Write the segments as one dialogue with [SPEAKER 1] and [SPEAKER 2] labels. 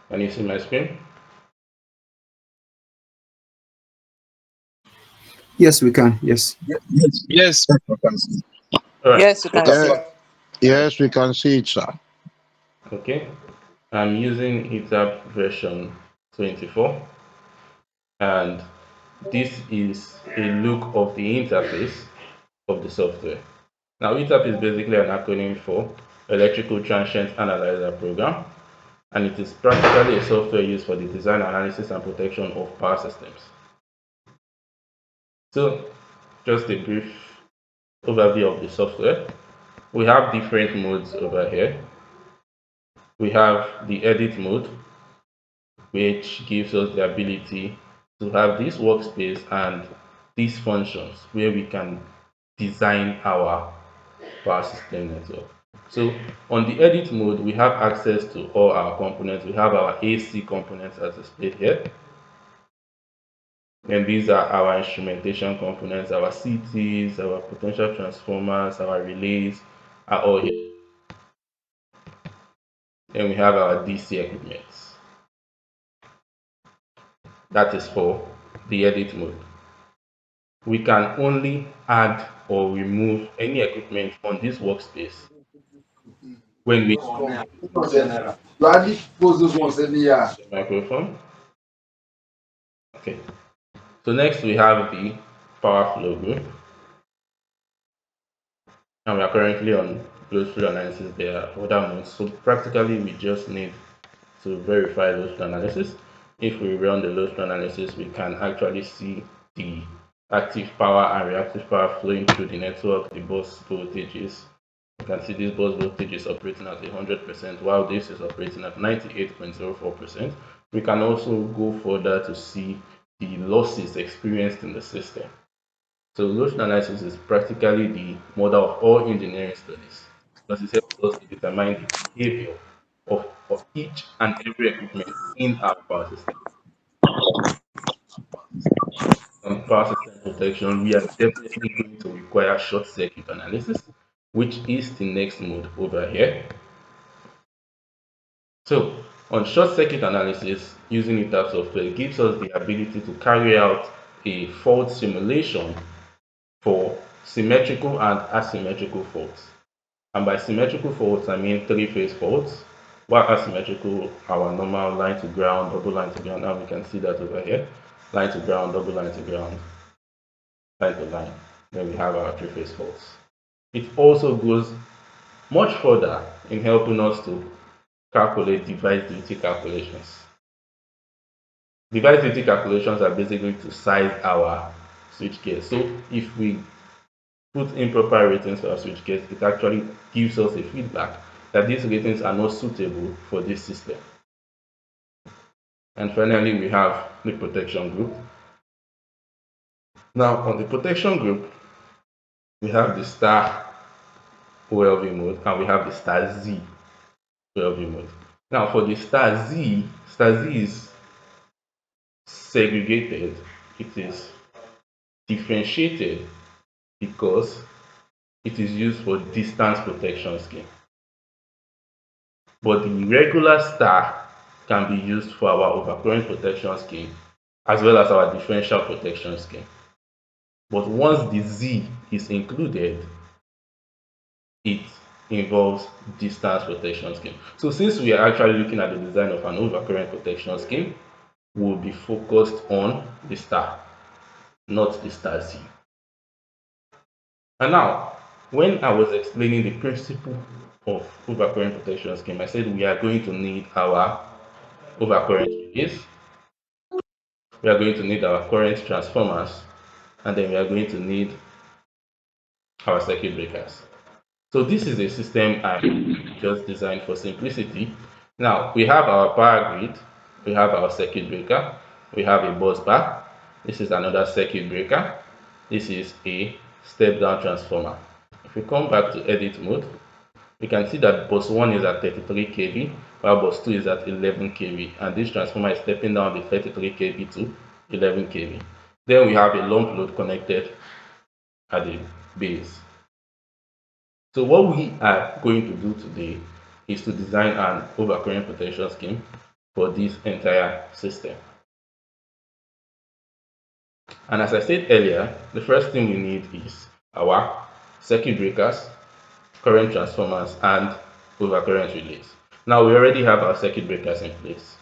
[SPEAKER 1] Can you see my screen?
[SPEAKER 2] Yes, we can. Yes.
[SPEAKER 3] Yes, we can see.
[SPEAKER 1] All right.
[SPEAKER 4] Yes, you
[SPEAKER 1] So
[SPEAKER 4] can see.
[SPEAKER 3] Yes, we can see it, sir.
[SPEAKER 1] okay, I'm using ETAP version 24, and this is a look of the interface of the software. Now, ETAP is basically an acronym for Electrical Transient Analyzer Program, and it is practically a software used for the design, analysis, and protection of power systems. So, just a brief overview of the software. We have different modes over here. We have the edit mode, which gives us the ability to have this workspace and these functions where we can design our power system network. So on the edit mode, we have access to all our components. We have our AC components as displayed here. And these are our instrumentation components, our CTs, our potential transformers, our relays are all here. Then we have our DC equipment. That is for the edit mode. We can only add or remove any equipment on this workspace when we the microphone. Okay. So next we have the power flow group, and we are currently on load flow analysis. There are other modes. So practically we just need to verify load flow analysis. If we run the load flow analysis, we can actually see the active power and reactive power flowing through the network, the bus voltages. You can see this bus voltage is operating at 100%, while this is operating at 98.04%. We can also go further to see the losses experienced in the system. So load analysis is practically the mother of all engineering studies because it helps us to determine the behavior of each and every equipment in our power system. On power system protection, we are definitely going to require short circuit analysis, which is the next mode over here. So on short circuit analysis, using ETAP software gives us the ability to carry out a fault simulation for symmetrical and asymmetrical faults. And by symmetrical faults, I mean three-phase faults, while asymmetrical, our normal line to ground, double line to ground. Now we can see that over here, line to ground, double line to ground, line to line. Then we have our three-phase faults. It also goes much further in helping us to calculate device duty calculations. Device duty calculations are basically to size our switch gear. So if we put improper ratings for our switch gears, it actually gives us a feedback that these ratings are not suitable for this system. And finally, we have the protection group. Now, on the protection group, we have the star OLV mode and we have the star Z OLV mode. Now, for the star Z is segregated, it is differentiated because it is used for distance protection scheme. But the regular star can be used for our overcurrent protection scheme as well as our differential protection scheme. But once the Z is included, it involves distance protection scheme. So since we are actually looking at the design of an overcurrent protection scheme, we'll be focused on the star, not the star Z. And now, when I was explaining the principle of overcurrent protection scheme, I said we are going to need our overcurrent relays, we are going to need our current transformers, and then we are going to need our circuit breakers. So this is a system I just designed for simplicity. Now we have our power grid, we have our circuit breaker, we have a bus bar. This is another circuit breaker. This is a step down transformer. If we come back to edit mode, we can see that bus 1 is at 33 kV, while bus 2 is at 11 kV, and this transformer is stepping down the 33 kV to 11 kV. Then we have a lump load connected at the base. So what we are going to do today is to design an overcurrent protection scheme for this entire system. And as I said earlier, the first thing we need is our circuit breakers, current transformers, and overcurrent relays. Now we already have our circuit breakers in place.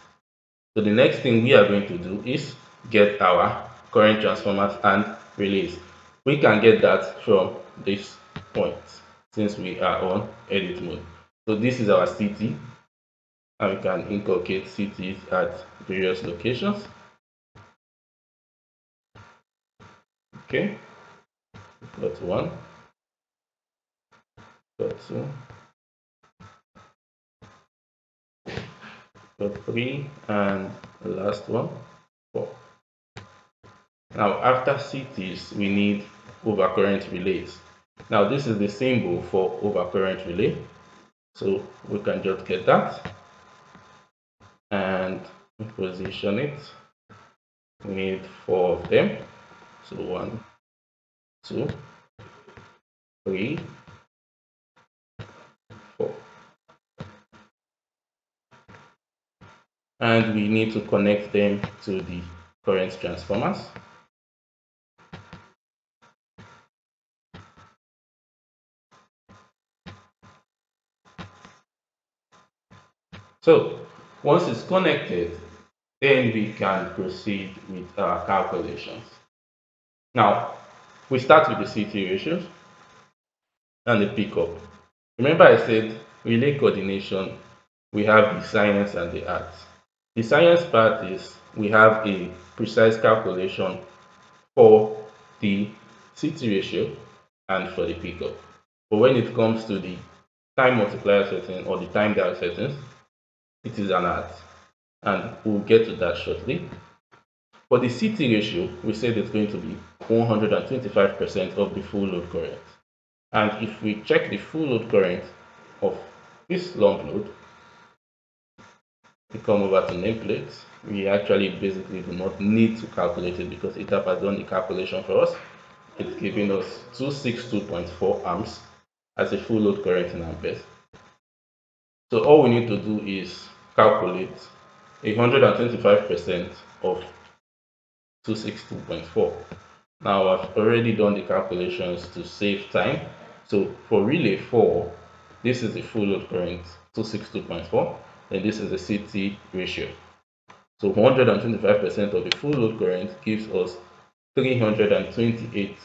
[SPEAKER 1] So the next thing we are going to do is get our current transformers and relays. We can get that from this point since we are on edit mode. So this is our CT, and we can inculcate CTs at various locations. Okay, got one, got two, got three, and the last one, 4. Now after CTs, we need overcurrent relays. Now this is the symbol for overcurrent relay. So we can just get that and position it. We need 4 of them. So 1, 2, 3, 4. And we need to connect them to the current transformers. So once it's connected, then we can proceed with our calculations. Now, we start with the CT ratios and the pickup. Remember I said relay coordination, we have the science and the art. The science part is we have a precise calculation for the CT ratio and for the pickup. But when it comes to the time multiplier setting or the time dial settings, it is an art. And we'll get to that shortly. For the CT ratio, we said it's going to be 125% of the full load current. And if we check the full load current of this long load, we come over to nameplate. We actually basically do not need to calculate it because ETAP has done the calculation for us. It's giving us 262.4 amps as a full load current in amperes. So all we need to do is calculate 125% of 262.4. Now I've already done the calculations to save time. So for relay 4, this is the full load current 262.4, and this is the CT ratio. So 125% of the full load current gives us 328.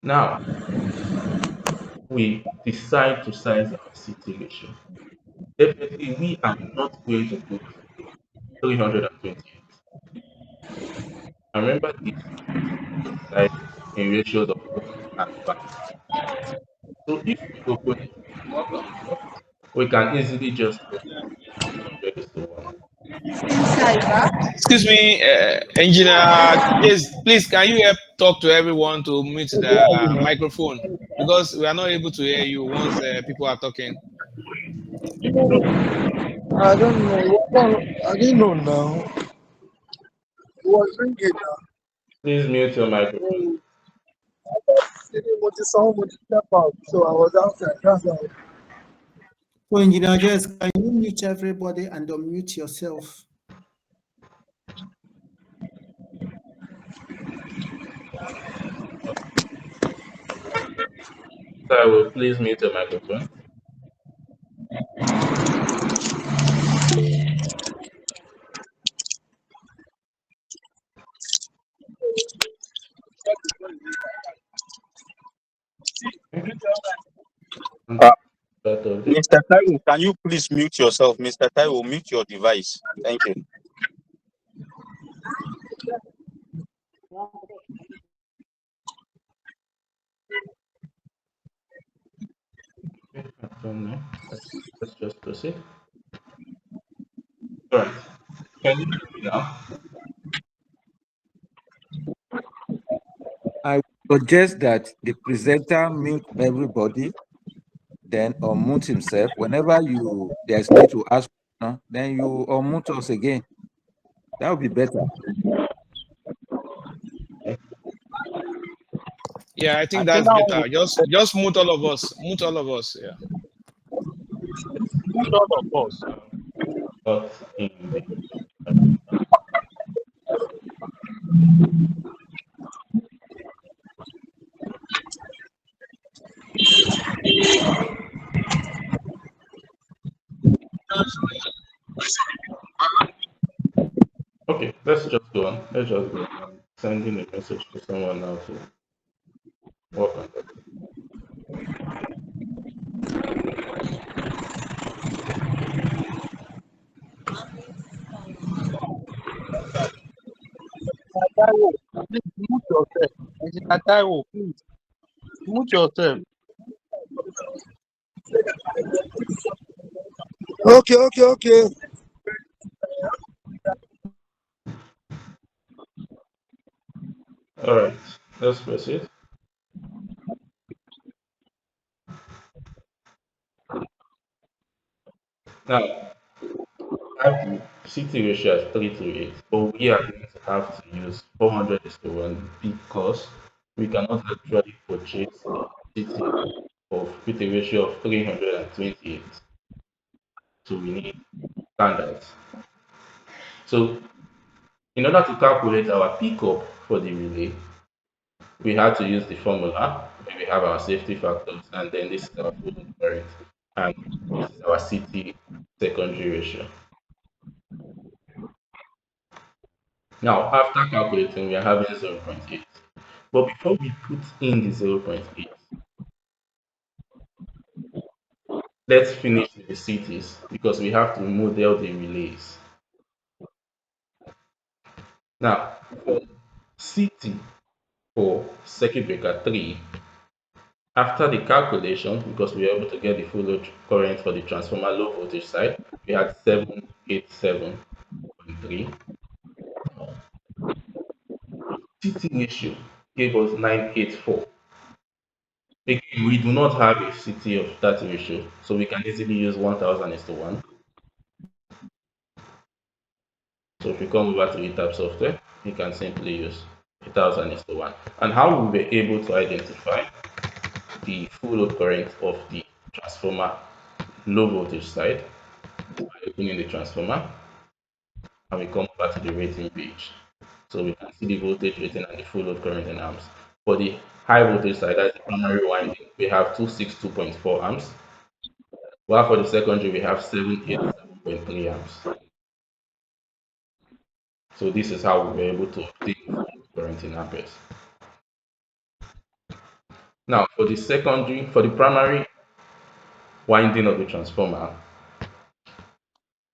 [SPEAKER 1] Now we decide to size our CT ratio. Definitely we are not going to put 328. And remember this size in ratios of 1 and 5. So if we open it to 1 to 4, we can easily just get 100 to 1.
[SPEAKER 4] Excuse me, engineer. Please, can you help talk to everyone to mute the microphone because we are not able to hear you once people are talking.
[SPEAKER 3] I don't know. I didn't know now. It was ringing now.
[SPEAKER 1] Please mute your microphone.
[SPEAKER 3] Someone would step out, so I was outside. That's why.
[SPEAKER 2] So, Engineer Jess, can you mute everybody and unmute yourself?
[SPEAKER 1] So I will please mute your microphone.
[SPEAKER 5] Mr. Taiwo, can you please mute yourself? Mr. Taiwo, mute your device. Thank you.
[SPEAKER 1] Okay, I don't know. Let's just proceed. All right. Can you hear me now?
[SPEAKER 6] I suggest that the presenter mute everybody, then unmute himself. Whenever there's need to ask, then you unmute us again. That would be better.
[SPEAKER 4] Yeah, I think that's better. Just mute all of us. Mute all of us. Yeah.
[SPEAKER 5] Mute all of us.
[SPEAKER 1] not in the okay, let's just go on. Let's just go on. I'm sending a message to someone now to work on that.
[SPEAKER 3] Taiwo, please mute yourself. Engineer Taiwo, please mute yourself.
[SPEAKER 7] Okay.
[SPEAKER 1] All right, let's proceed. Now, I have the CT ratio as 3 to 8, but we are going to have to use 400 is to 1 because we cannot actually purchase a CT with a ratio of 328. So we need standards. So in order to calculate our pickup for the relay, we had to use the formula where we have our safety factors, and then this is our full load current, and this is our CT secondary ratio. Now, after calculating, we are having 0.8. But before we put in the 0.8, let's finish with the CTs because we have to model the relays. Now, for CT for circuit breaker 3, after the calculation, because we were able to get the full load current for the transformer low voltage side, we had 787.3. CT ratio gave us 984. Again, we do not have a CT of that ratio, so we can easily use 1000 is to 1. So if you come over to ETAP software, you can simply use 1000 is to 1. And how we were able to identify the full load current of the transformer low voltage side by opening the transformer, and we come back to the rating page. So we can see the voltage rating and the full load current in amps. For the high voltage side, that's the primary winding, we have 262.4 amps. While for the secondary, we have 787.3 amps. So this is how we were able to obtain the full load current in amperes. Now for the secondary, for the primary winding of the transformer,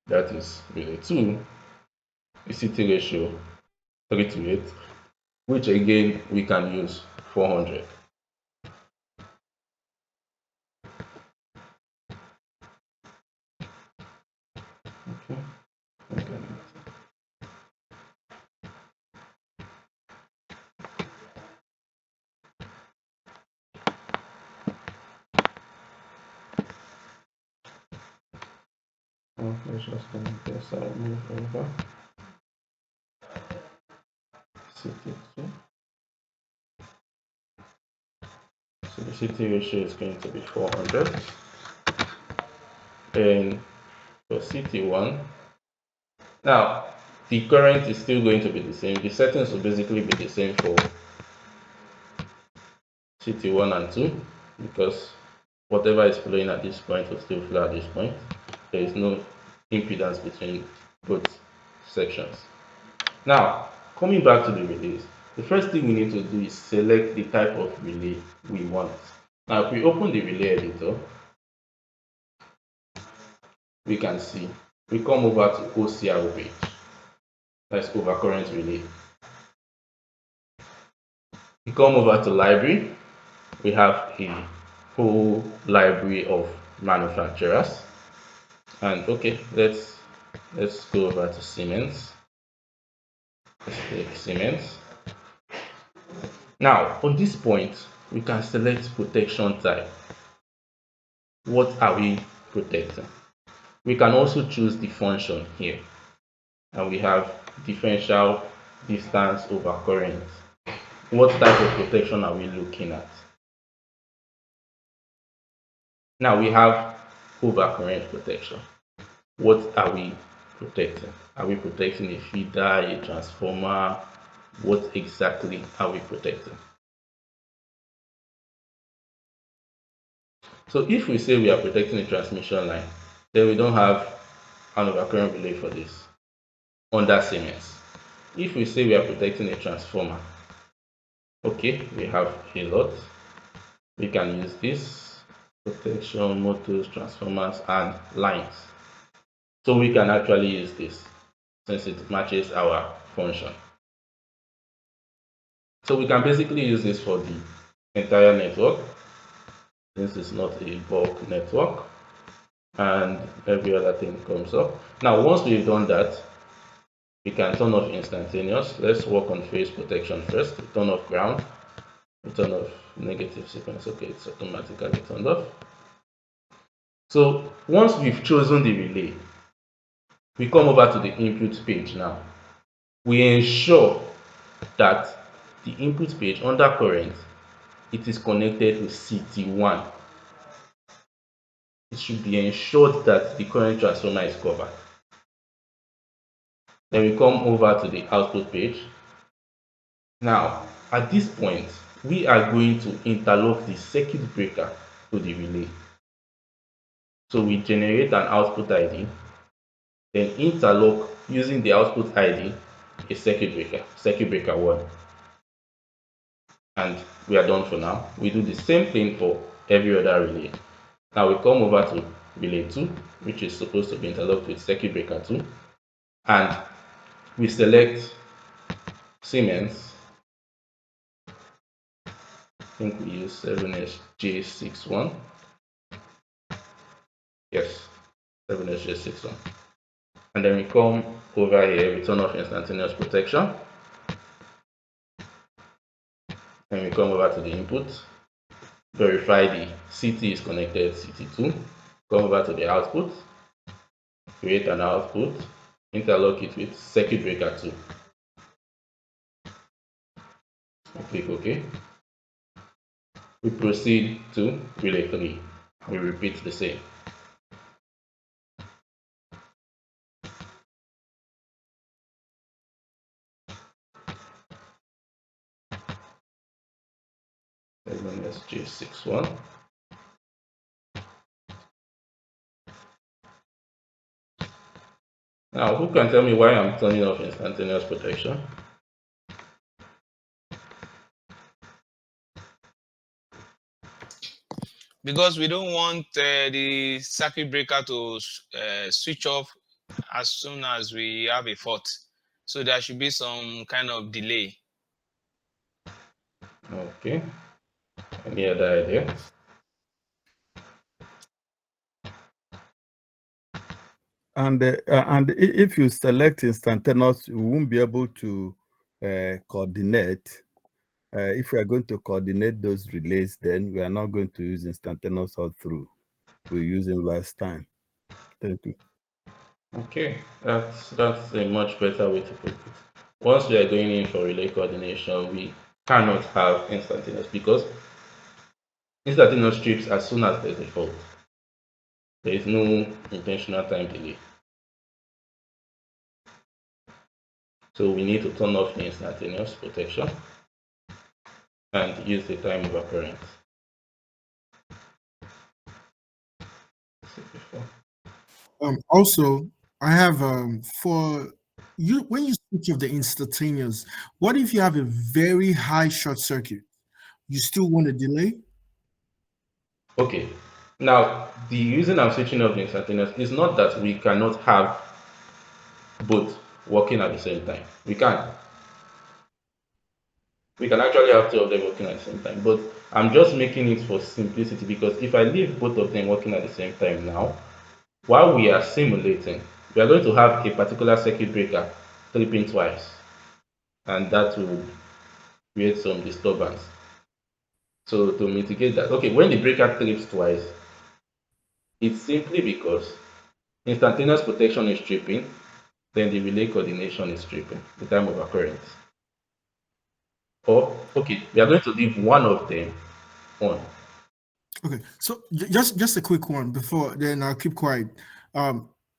[SPEAKER 1] that is relay 2, the CT ratio 3 to 8, which again we can use 400. Okay. Okay. Let's just connect this. I'll move over. CT2. So the CT ratio is going to be 400. And for CT1, now the current is still going to be the same. The settings will basically be the same for CT1 and 2 because whatever is flowing at this point will still flow at this point. There is no impedance between both sections. Now, coming back to the relays, the first thing we need to do is select the type of relay we want. Now, if we open the relay editor, we can see we come over to OCRO page. That's overcurrent relay. We come over to library. We have a whole library of manufacturers. And okay, let's go over to Siemens. Let's click Siemens. Now, on this point, we can select protection type. What are we protecting? We can also choose the function here. And we have differential distance over current. What type of protection are we looking at? Now we have overcurrent protection. What are we protecting? Are we protecting a feeder, a transformer? What exactly are we protecting? So if we say we are protecting a transmission line, then we don't have an overcurrent relay for this under Siemens. If we say we are protecting a transformer, okay, we have a lot. We can use this protection, motors, transformers, and lines. So we can actually use this since it matches our function. So we can basically use this for the entire network. This is not a bulk network, and every other thing comes up. Now, once we've done that, we can turn off instantaneous. Let's work on phase protection first. We turn off ground. We turn off negative sequence. Okay, it's automatically turned off. So once we've chosen the relay, we come over to the input page now. We ensure that the input page under current, it is connected to CT1. It should be ensured that the current transformer is covered. Then we come over to the output page. Now, at this point, we are going to interlock the circuit breaker to the relay. So we generate an output ID, then interlock using the output ID a circuit breaker 1. And we are done for now. We do the same thing for every other relay. Now we come over to relay 2, which is supposed to be interlocked with circuit breaker 2, and we select Siemens. I think we use 7SJ61. Yes, 7SJ61. And then we come over here, we turn off instantaneous protection. And we come over to the input, verify the CT is connected, CT2. Come over to the output, create an output, interlock it with circuit breaker 2. We click OK. We proceed to relay 3. We repeat the same. SJ61. Now, who can tell me why I'm turning off instantaneous protection?
[SPEAKER 4] Because we don't want the circuit breaker to switch off as soon as we have a fault. So there should be some kind of delay.
[SPEAKER 1] Okay. Any other idea?
[SPEAKER 7] And if you select instantaneous, you won't be able to coordinate. If we are going to coordinate those relays, then we are not going to use instantaneous all through. We're using last time. Thank you.
[SPEAKER 1] Okay, that's a much better way to put it. Once we are going in for relay coordination, we cannot have instantaneous because instantaneous trips as soon as there's a fault. There is no intentional time delay. So we need to turn off the instantaneous protection and use the time over current.
[SPEAKER 2] Also, I have for you when you switch off the instantaneous, what if you have a very high short circuit? You still want a delay?
[SPEAKER 1] Okay, now the reason I'm switching off the instantaneous is not that we cannot have both working at the same time. We can. We can actually have two of them working at the same time, but I'm just making it for simplicity because if I leave both of them working at the same time now, while we are simulating, we are going to have a particular circuit breaker tripping twice, and that will create some disturbance. So to mitigate that, okay, when the breaker trips twice, it's simply because instantaneous protection is tripping, then the relay coordination is tripping, the time of occurrence. Or, okay, we are going to leave one of them on.
[SPEAKER 2] Okay, so just a quick one before then I'll keep quiet.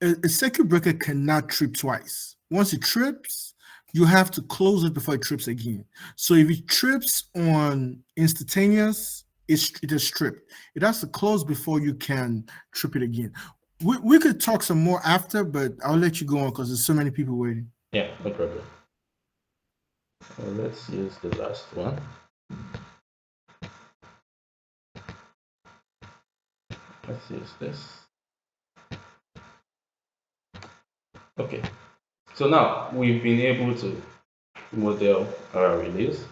[SPEAKER 2] a circuit breaker cannot trip twice. Once it trips, you have to close it before it trips again. So if it trips on instantaneous, it is tripped. It has to close before you can trip it again. We could talk some more after, but I'll let you go on because there's so many people waiting.
[SPEAKER 1] Yeah, no problem. Let's use the last one. Let's use this. Okay, so now we've been able to model our release.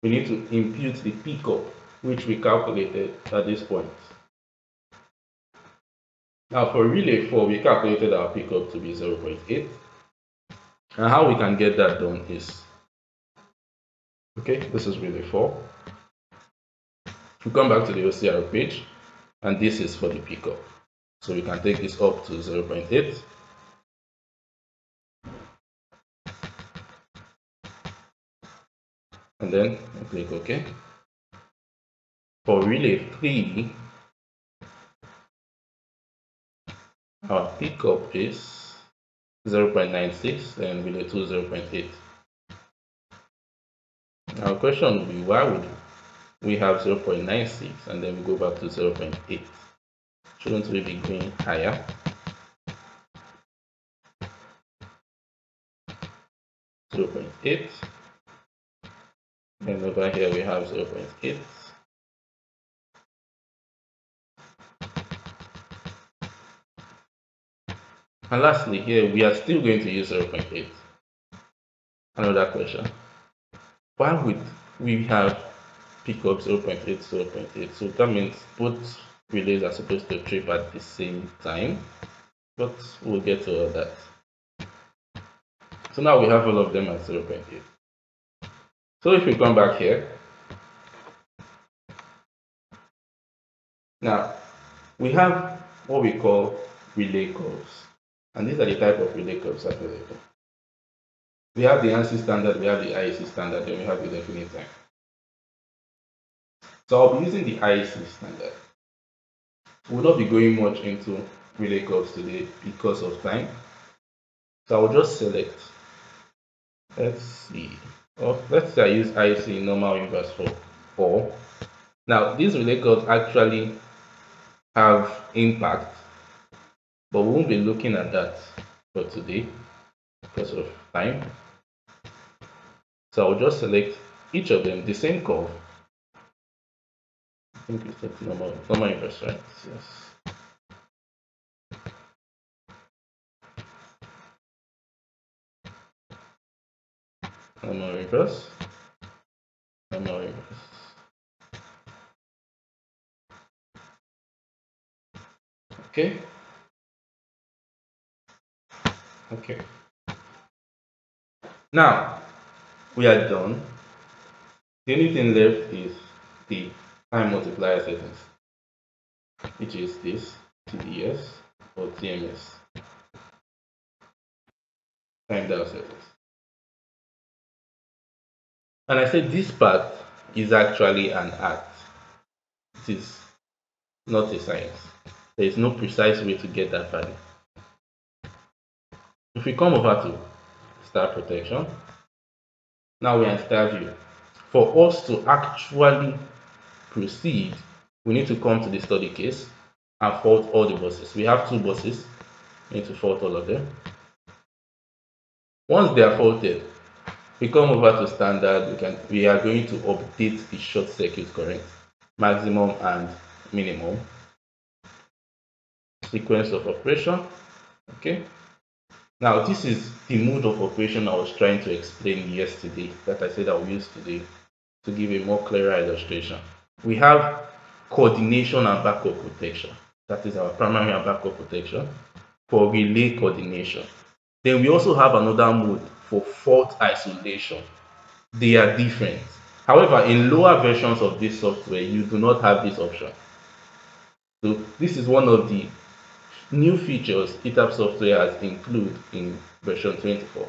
[SPEAKER 1] We need to impute the pickup, which we calculated at this point. Now for relay 4, we calculated our pickup to be 0.8. And how we can get that done is, okay, this is relay 4. We come back to the OCR page, and this is for the pickup. So we can take this up to 0.8. And then click OK. For relay 3, our pickup is 0.96 and relay 2 0.8. Our question will be, why would we have 0.96 and then we go back to 0.8? Shouldn't we be going higher? Zero 0.8, and over here we have 0.8. And lastly, here we are still going to use 0.8. Another question, why would we have pickup 0.8, 0.8? So that means both relays are supposed to trip at the same time, but we'll get to all that. So now we have all of them at 0.8. So if we come back here, now we have what we call relay curves, and these are the type of relay curves available. We have the ANSI standard, we have the IEC standard, then we have the definite time. So I'll be using the IEC standard. We'll not be going much into relay curves today because of time. So I'll just select, let's see, let's say I use IEC normal inverse for 4. Now these relay curves actually have impact, but we won't be looking at that for today because of time. So I'll just select each of them, the same curve. I think it's set normal inverse, right? Yes. Normal inverse. Normal inverse. Okay. Okay. Now we are done. The only thing left is the time multiplier settings, which is this TDS or TMS, time dial settings. And I said this part is actually an art. It is not a science. There is no precise way to get that value. If we come over to start protection, now we are in start view. For us to actually proceed, we need to come to the study case and fault all the buses. We have 2 buses. We need to fault all of them. Once they are faulted, we come over to standard. We are going to update the short circuit current, maximum and minimum, sequence of operation. Okay. Now this is the mode of operation I was trying to explain yesterday that I said I will use today to give a more clearer illustration. We have coordination and backup protection. That is our primary and backup protection for relay coordination. Then we also have another mode for fault isolation. They are different. However, in lower versions of this software, you do not have this option. So this is one of the new features ETAP software has included in version 24.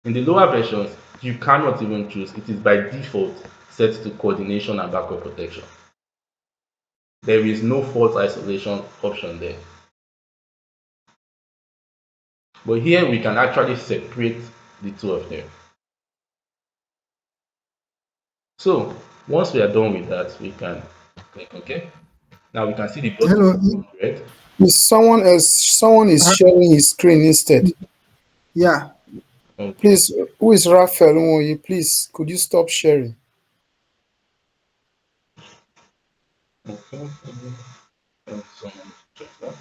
[SPEAKER 1] In the lower versions, you cannot even choose. It is by default set to coordination and backup protection. There is no fault isolation option there. But here we can actually separate the two of them. So once we are done with that, we can click OK. Now we can see the button
[SPEAKER 3] Hello,
[SPEAKER 1] on red.
[SPEAKER 3] is someone else? Someone is sharing his screen instead.
[SPEAKER 2] Yeah.
[SPEAKER 1] Okay.
[SPEAKER 3] Please, who is Raphael? Nwoye? Please, could you stop sharing?
[SPEAKER 1] Okay. And someone check that.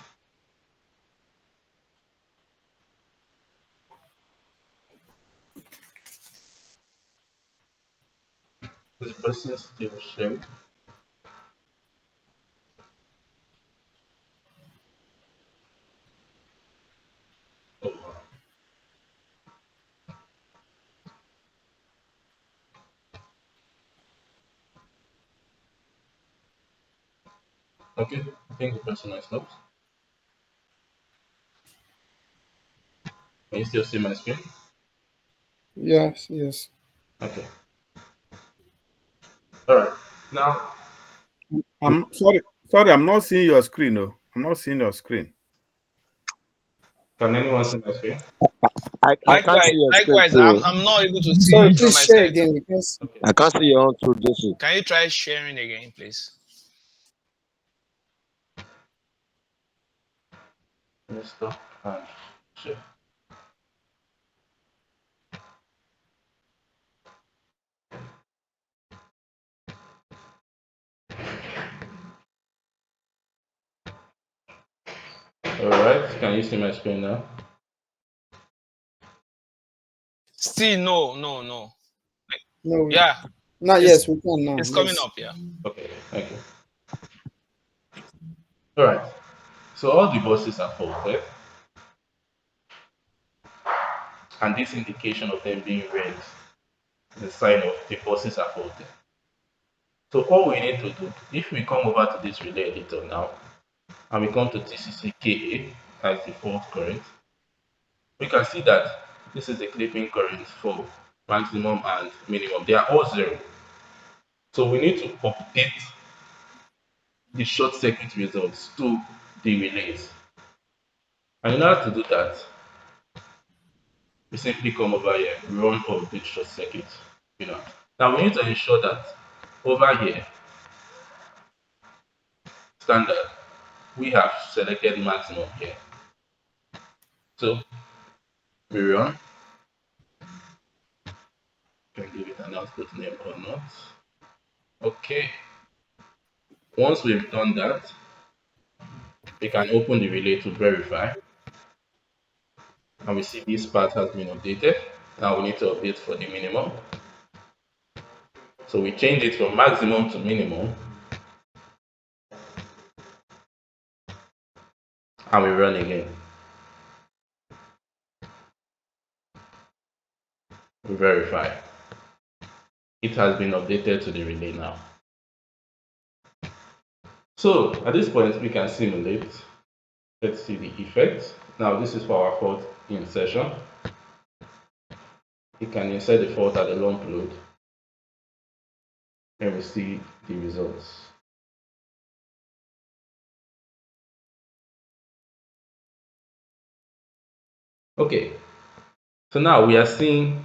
[SPEAKER 1] This person still sharing. Oh, wow. Okay, I think the person has stopped. Can you still see my screen?
[SPEAKER 3] Yes, yes.
[SPEAKER 1] Okay. All right. Now,
[SPEAKER 7] I'm sorry, I'm not seeing your screen. No, I'm not seeing your screen.
[SPEAKER 1] can anyone see my screen?
[SPEAKER 8] I can't see your screen
[SPEAKER 4] Likewise,
[SPEAKER 8] too.
[SPEAKER 4] I'm not able to see
[SPEAKER 3] Sorry,
[SPEAKER 4] it from
[SPEAKER 3] please
[SPEAKER 4] my
[SPEAKER 3] share
[SPEAKER 4] side too.
[SPEAKER 3] again because
[SPEAKER 1] Okay.
[SPEAKER 8] I can't see your own through Jesse.
[SPEAKER 4] Can you try sharing again, please?
[SPEAKER 1] Let's stop and share. All right. Can you see my screen now?
[SPEAKER 4] Still, no.
[SPEAKER 3] no,
[SPEAKER 4] Yeah,
[SPEAKER 3] now
[SPEAKER 4] it's
[SPEAKER 3] yes, we can now.
[SPEAKER 4] it's coming
[SPEAKER 3] Yes.
[SPEAKER 4] up. Yeah.
[SPEAKER 1] Okay. Thank you. All right. So all the buses are folded, and this indication of them being red is a sign of the buses are folded. So all we need to do, if we come over to this relay editor now, and we come to TCCKA as the fault current, we can see that this is the clipping current for maximum and minimum. They are all zero. So we need to update the short circuit results to the relays. And in order to do that, we simply come over here, run update short circuit. Now we need to ensure that over here, standard, we have selected maximum here. So we run, can give it an output name or not. Okay, once we've done that, we can open the relay to verify, and we see this part has been updated. Now we need to update for the minimum. So we change it from maximum to minimum, and we run again. We verify. It has been updated to the relay now. So at this point, we can simulate. Let's see the effect. Now this is for our fault insertion. You can insert the fault at the lump load, and we see the results. Okay, so now we are seeing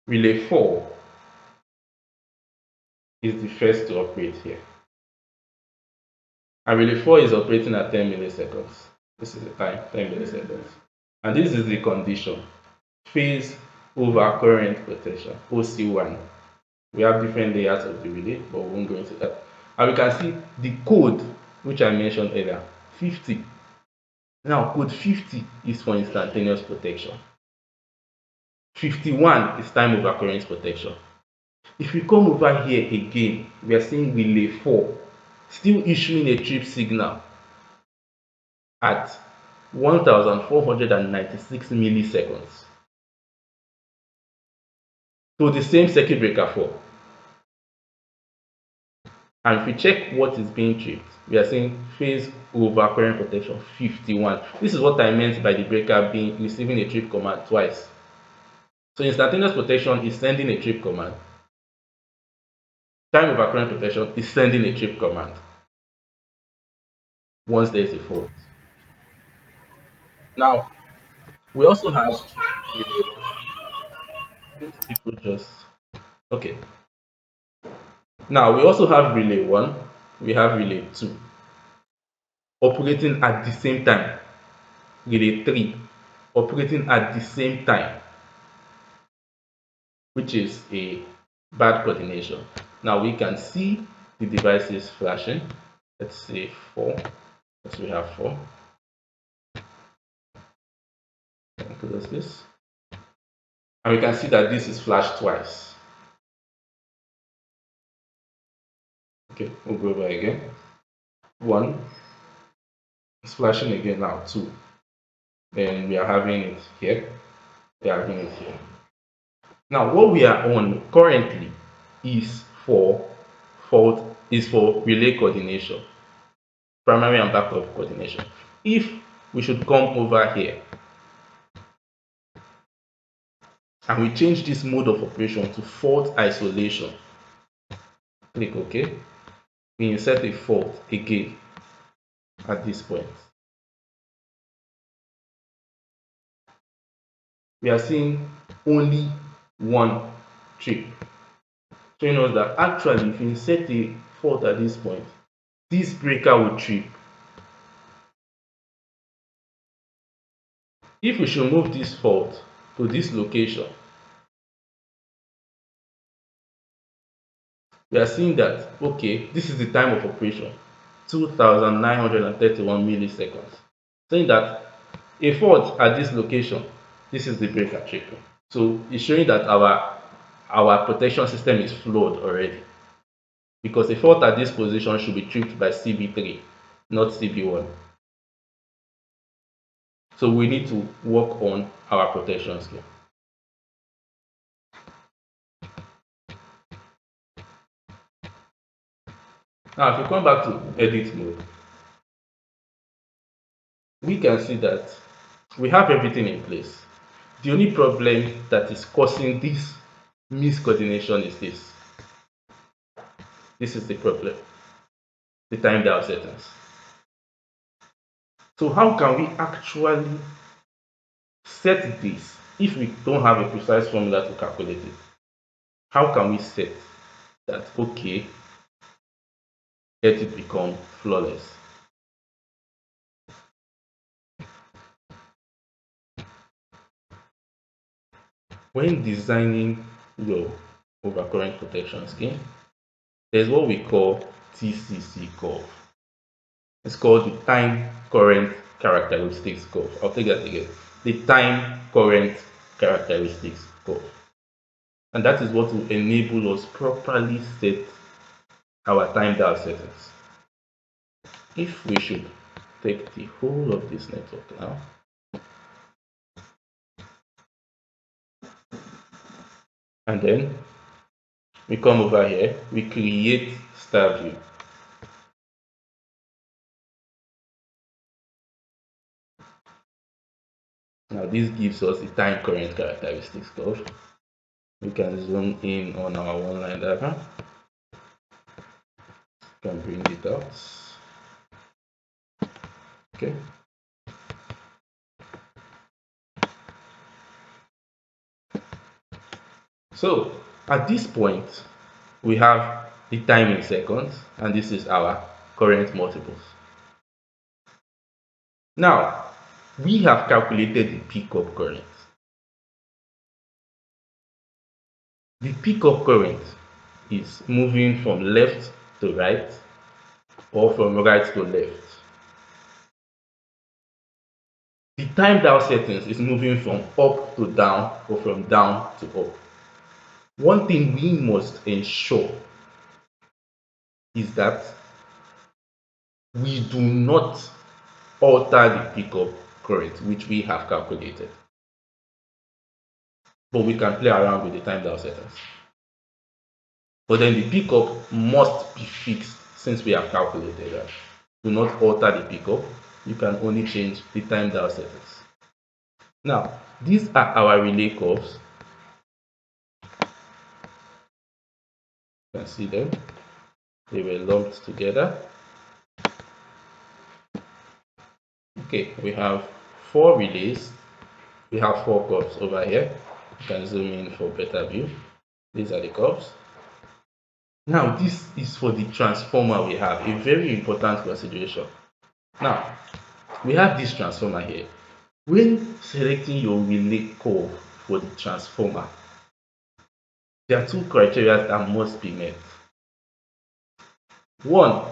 [SPEAKER 1] relay 4 is the first to operate here. And relay 4 is operating at 10 milliseconds. This is the time, 10 milliseconds. And this is the condition, phase over current protection, OC1. We have different layers of the relay, but we won't go into that. And we can see the code, which I mentioned earlier, 50. Now, code 50 is for instantaneous protection. 51 is time over current protection. If we come over here again, we are seeing relay 4 still issuing a trip signal at 1496 milliseconds to the same circuit breaker 4. And if we check what is being tripped, we are seeing phase over current protection 51. This is what I meant by the breaker being receiving a trip command twice. So instantaneous protection is sending a trip command. Time over current protection is sending a trip command once there is a fault. Now, We also have people just okay. Now we also have relay 1, we have relay 2 operating at the same time, relay 3 operating at the same time, which is a bad coordination. Now we can see the devices flashing. Let's say 4. Let's we have 4. Close this. And we can see that this is flashed twice. Okay, we'll go over again. 1 is flashing again now, 2. Then we are having it here. We are having it here. Now what we are on currently is for relay coordination, primary and backup coordination. If we should come over here and we change this mode of operation to fault isolation, click OK, we insert a fault again at this point. We are seeing only one trip, showing us that actually if we insert a fault at this point, this breaker will trip. If we should move this fault to this location, we are seeing that okay, this is the time of operation, 2931 milliseconds, saying that a fault at this location, this is the breaker tripping. So it's showing that our protection system is flawed already, because a fault at this position should be tripped by CB3, not CB1. So we need to work on our protection scheme. Now if we come back to edit mode, we can see that we have everything in place. The only problem that is causing this miscoordination is this. This is the problem, the time dial settings. So how can we actually set this if we don't have a precise formula to calculate it? How can we set that, okay, let it become flawless? When designing your overcurrent protection scheme, there's what we call TCC curve. It's called the time current characteristics curve. I'll take that again. The time current characteristics curve. And that is what will enable us properly set our time dial settings. If we should take the whole of this network now, and then we come over here, we create star view. Now this gives us the time current characteristics curve. We can zoom in on our one line diagram. Can bring it out. Okay. So at this point, we have the time in seconds, and this is our current multiples. Now, we have calculated the pickup current. The pickup current is moving from left to right or from right to left. The time dial settings is moving from up to down or from down to up. One thing we must ensure is that we do not alter the pickup current which we have calculated, but we can play around with the time dial settings. But then the pickup must be fixed since we have calculated that. Do not alter the pickup, you can only change the time dial settings. Now, these are our relay curves. You can see them, they were lumped together. Okay, we have 4 relays, we we have 4 curves over here. You can zoom in for better view. These are the curves. Now, this is for the transformer we have, a very important consideration. Now, we have this transformer here. When selecting your relay curve for the transformer, there are 2 criteria that must be met. One,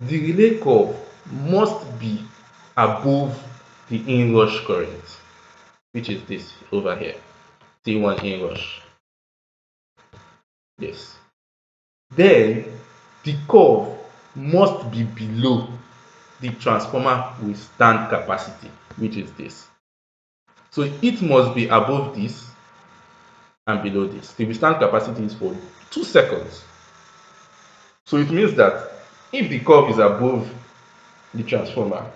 [SPEAKER 1] the relay curve must be above the inrush current, which is this over here, T1 inrush. Yes. Then the curve must be below the transformer withstand capacity, which is this. So it must be above this and below this. The withstand capacity is for 2 seconds. So it means that if the curve is above the transformer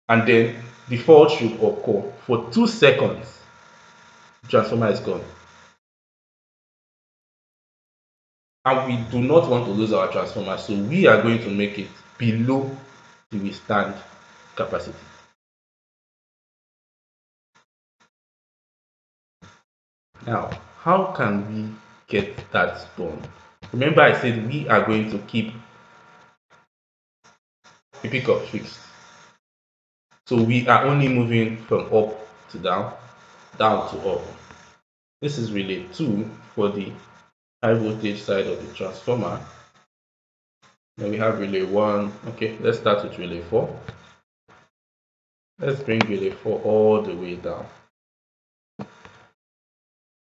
[SPEAKER 1] and then the fault should occur for 2 seconds, the transformer is gone. And we do not want to lose our transformer, so we are going to make it below the withstand capacity. Now, how can we get that done? Remember I said we are going to keep the pickup fixed. So we are only moving from up to down, down to up. This is relay 2 for the high voltage side of the transformer. Then we have relay 1. Okay, let's start with relay 4. Let's bring relay 4 all the way down.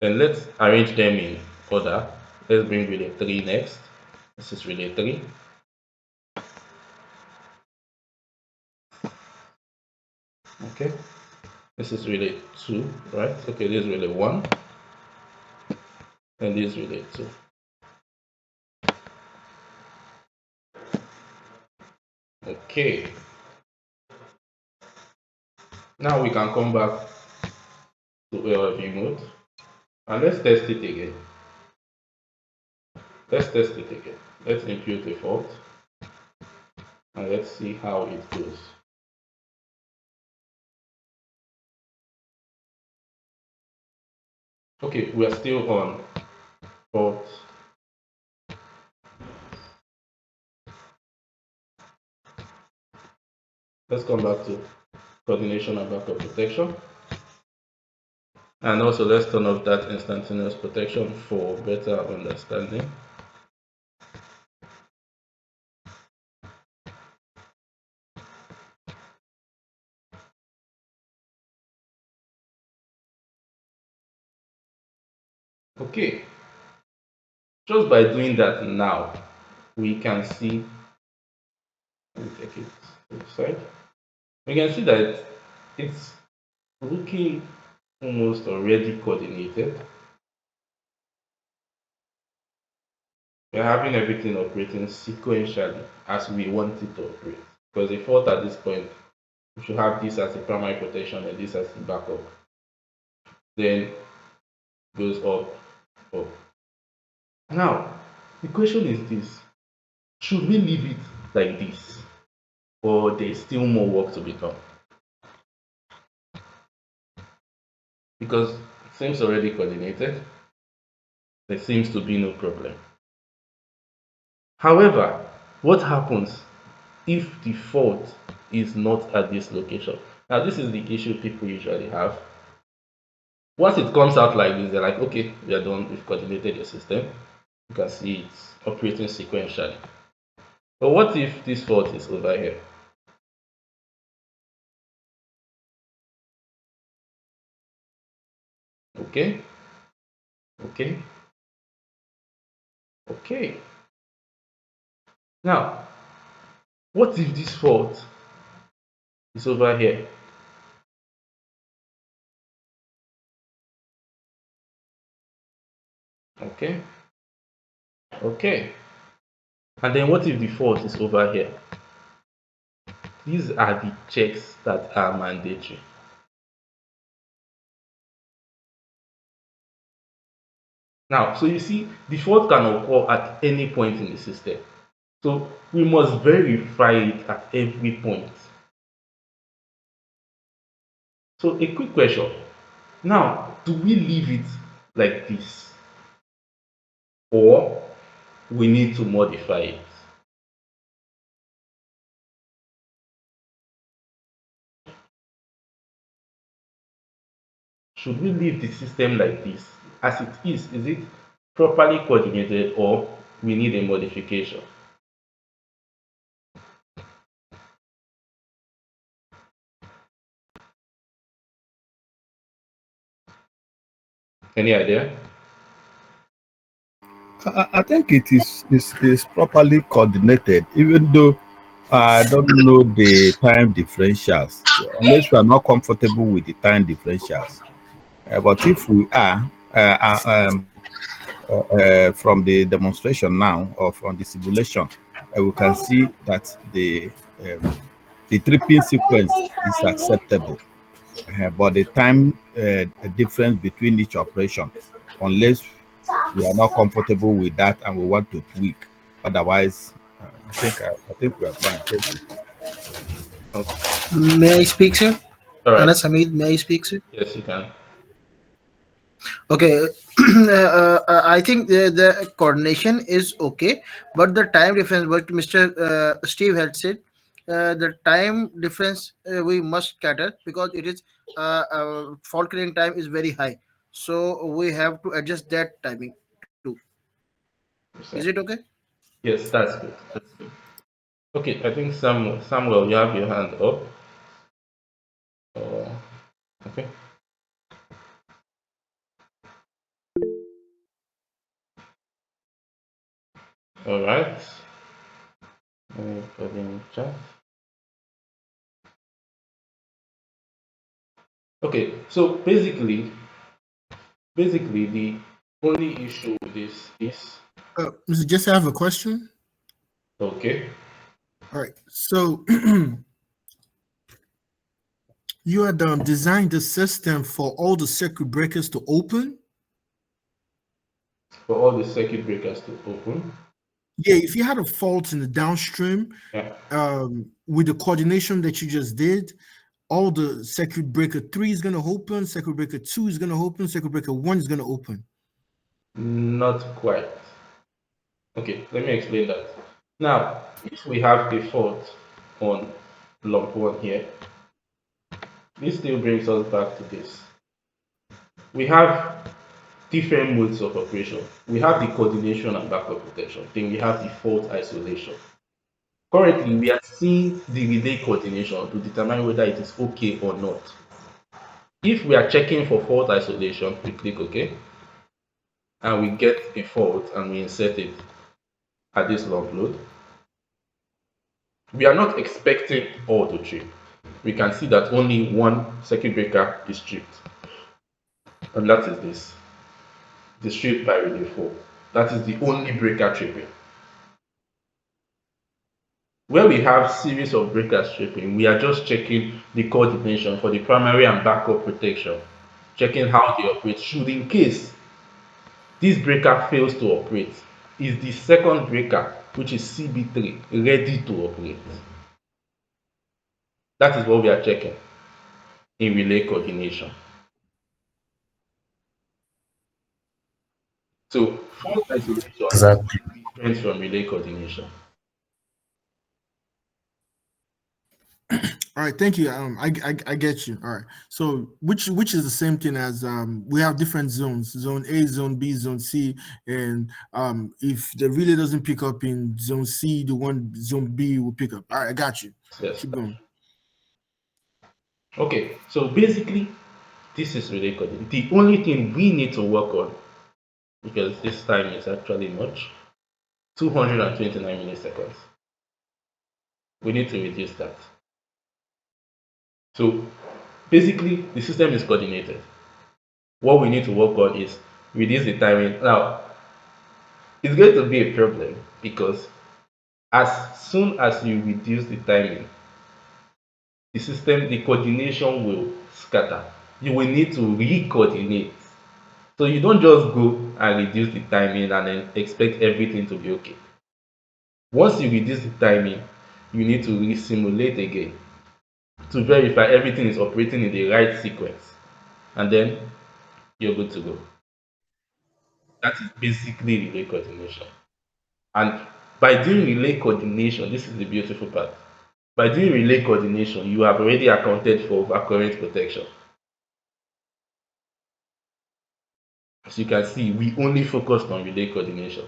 [SPEAKER 1] Then let's arrange them in order. Let's bring relay 3 next. This is relay 3. Okay, this is relay 2, right? Okay, this is relay 1. And this is relay 2. Okay. Now we can come back to LFV mode and let's test it again. Let's test it again. Let's impute a fault and let's see how it goes. Okay, we are still on fault. Let's come back to coordination and backup protection. And also let's turn off that instantaneous protection for better understanding. Okay, just by doing that now, we can see, let me take it to the side. We can see that it's looking almost already coordinated. We're having everything operating sequentially as we want it to operate. Because the fault at this point, we should have this as a primary protection and this as the backup. Then goes up, up. Now, the question is this: should we leave it like this, or there's still more work to be done? Because it seems already coordinated, there seems to be no problem. However, what happens if the fault is not at this location? Now, this is the issue people usually have. Once it comes out like this, they're like, okay, we are done, we've coordinated your system. You can see it's operating sequentially. But what if this fault is over here? Okay, okay, okay. Now, what if this fault is over here? Okay, okay. And then what if the fault is over here? These are the checks that are mandatory. Now, so you see, the fault can occur at any point in the system. So we must verify it at every point. So a quick question. Now, do we leave it like this or we need to modify it? Should we leave the system like this as it is? Is it properly coordinated or we need a modification? Any idea?
[SPEAKER 7] I think it is properly coordinated, even though I don't know the time differentials, unless we are not comfortable with the time differentials. But if we are, from the demonstration now or from the simulation, we can see that the tripping sequence is acceptable. But the time difference between each operation, unless we are not comfortable with that and we want to tweak. Otherwise, I think we are fine. Thank you.
[SPEAKER 1] Okay.
[SPEAKER 9] May I speak, sir?
[SPEAKER 1] All right.
[SPEAKER 9] Anas Hamid, may I speak, sir?
[SPEAKER 1] Yes, you can.
[SPEAKER 9] Okay. I think the coordination is okay, but the time difference, what Mr. Steve had said, the time difference we must cater because it is fault clearing time is very high. So we have to adjust that timing too. Is it okay?
[SPEAKER 1] Yes, that's good. That's good. Okay, I think Samuel, you have your hand up. Uh, okay. All right. Let me put in chat. Okay, so basically the only issue with this is
[SPEAKER 2] Mr. Jesse, I have a question.
[SPEAKER 1] okay.
[SPEAKER 2] All right. So you had designed the system for all the circuit breakers to open.
[SPEAKER 1] For all the circuit breakers to open.
[SPEAKER 2] Yeah, if you had a fault in the downstream,
[SPEAKER 1] Yeah.
[SPEAKER 2] with the coordination that you just did, all the circuit breaker 3 is going to open, circuit breaker 2 is going to open, circuit breaker 1 is going to open.
[SPEAKER 1] Not quite. Okay, let me explain that. Now, if we have a fault on lump 1 here, this still brings us back to this. We have different modes of operation. We have the coordination and backup protection. Then we have the fault isolation. Currently, we are seeing the relay coordination to determine whether it is okay or not. If we are checking for fault isolation, we click OK, and we get a fault and we insert it at this lump load. We are not expecting all to trip. We can see that only one circuit breaker is tripped, and that is this, the strip by relay 4. That is the only breaker tripping. Where we have series of breakers tripping, we are just checking the coordination for the primary and backup protection, checking how they operate. Should in case this breaker fails to operate, is the second breaker, which is CB3, ready to operate? That is what we are checking in relay coordination. So fault isolation is
[SPEAKER 10] Exactly.
[SPEAKER 1] different from relay coordination.
[SPEAKER 2] All right, thank you. I get you. All right. So which is the same thing as we have different zones: zone A, zone B, zone C, and if the relay doesn't pick up in zone C, the one zone B will pick up. All right, I got you.
[SPEAKER 1] Yes.
[SPEAKER 2] Keep going.
[SPEAKER 1] Okay. So basically, this is relay coordination. The only thing we need to work on, because this time is actually much, 229 milliseconds. We need to reduce that. So basically, the system is coordinated. What we need to work on is reduce the timing. Now, it's going to be a problem because as soon as you reduce the timing, the system, the coordination will scatter. You will need to re-coordinate. So you don't just go and reduce the timing and then expect everything to be okay. Once you reduce the timing, you need to re-simulate again. to verify everything is operating in the right sequence, and then you're good to go. That is basically relay coordination. And by doing relay coordination, this is the beautiful part. By doing relay coordination, you have already accounted for overcurrent protection. As you can see, we only focused on relay coordination.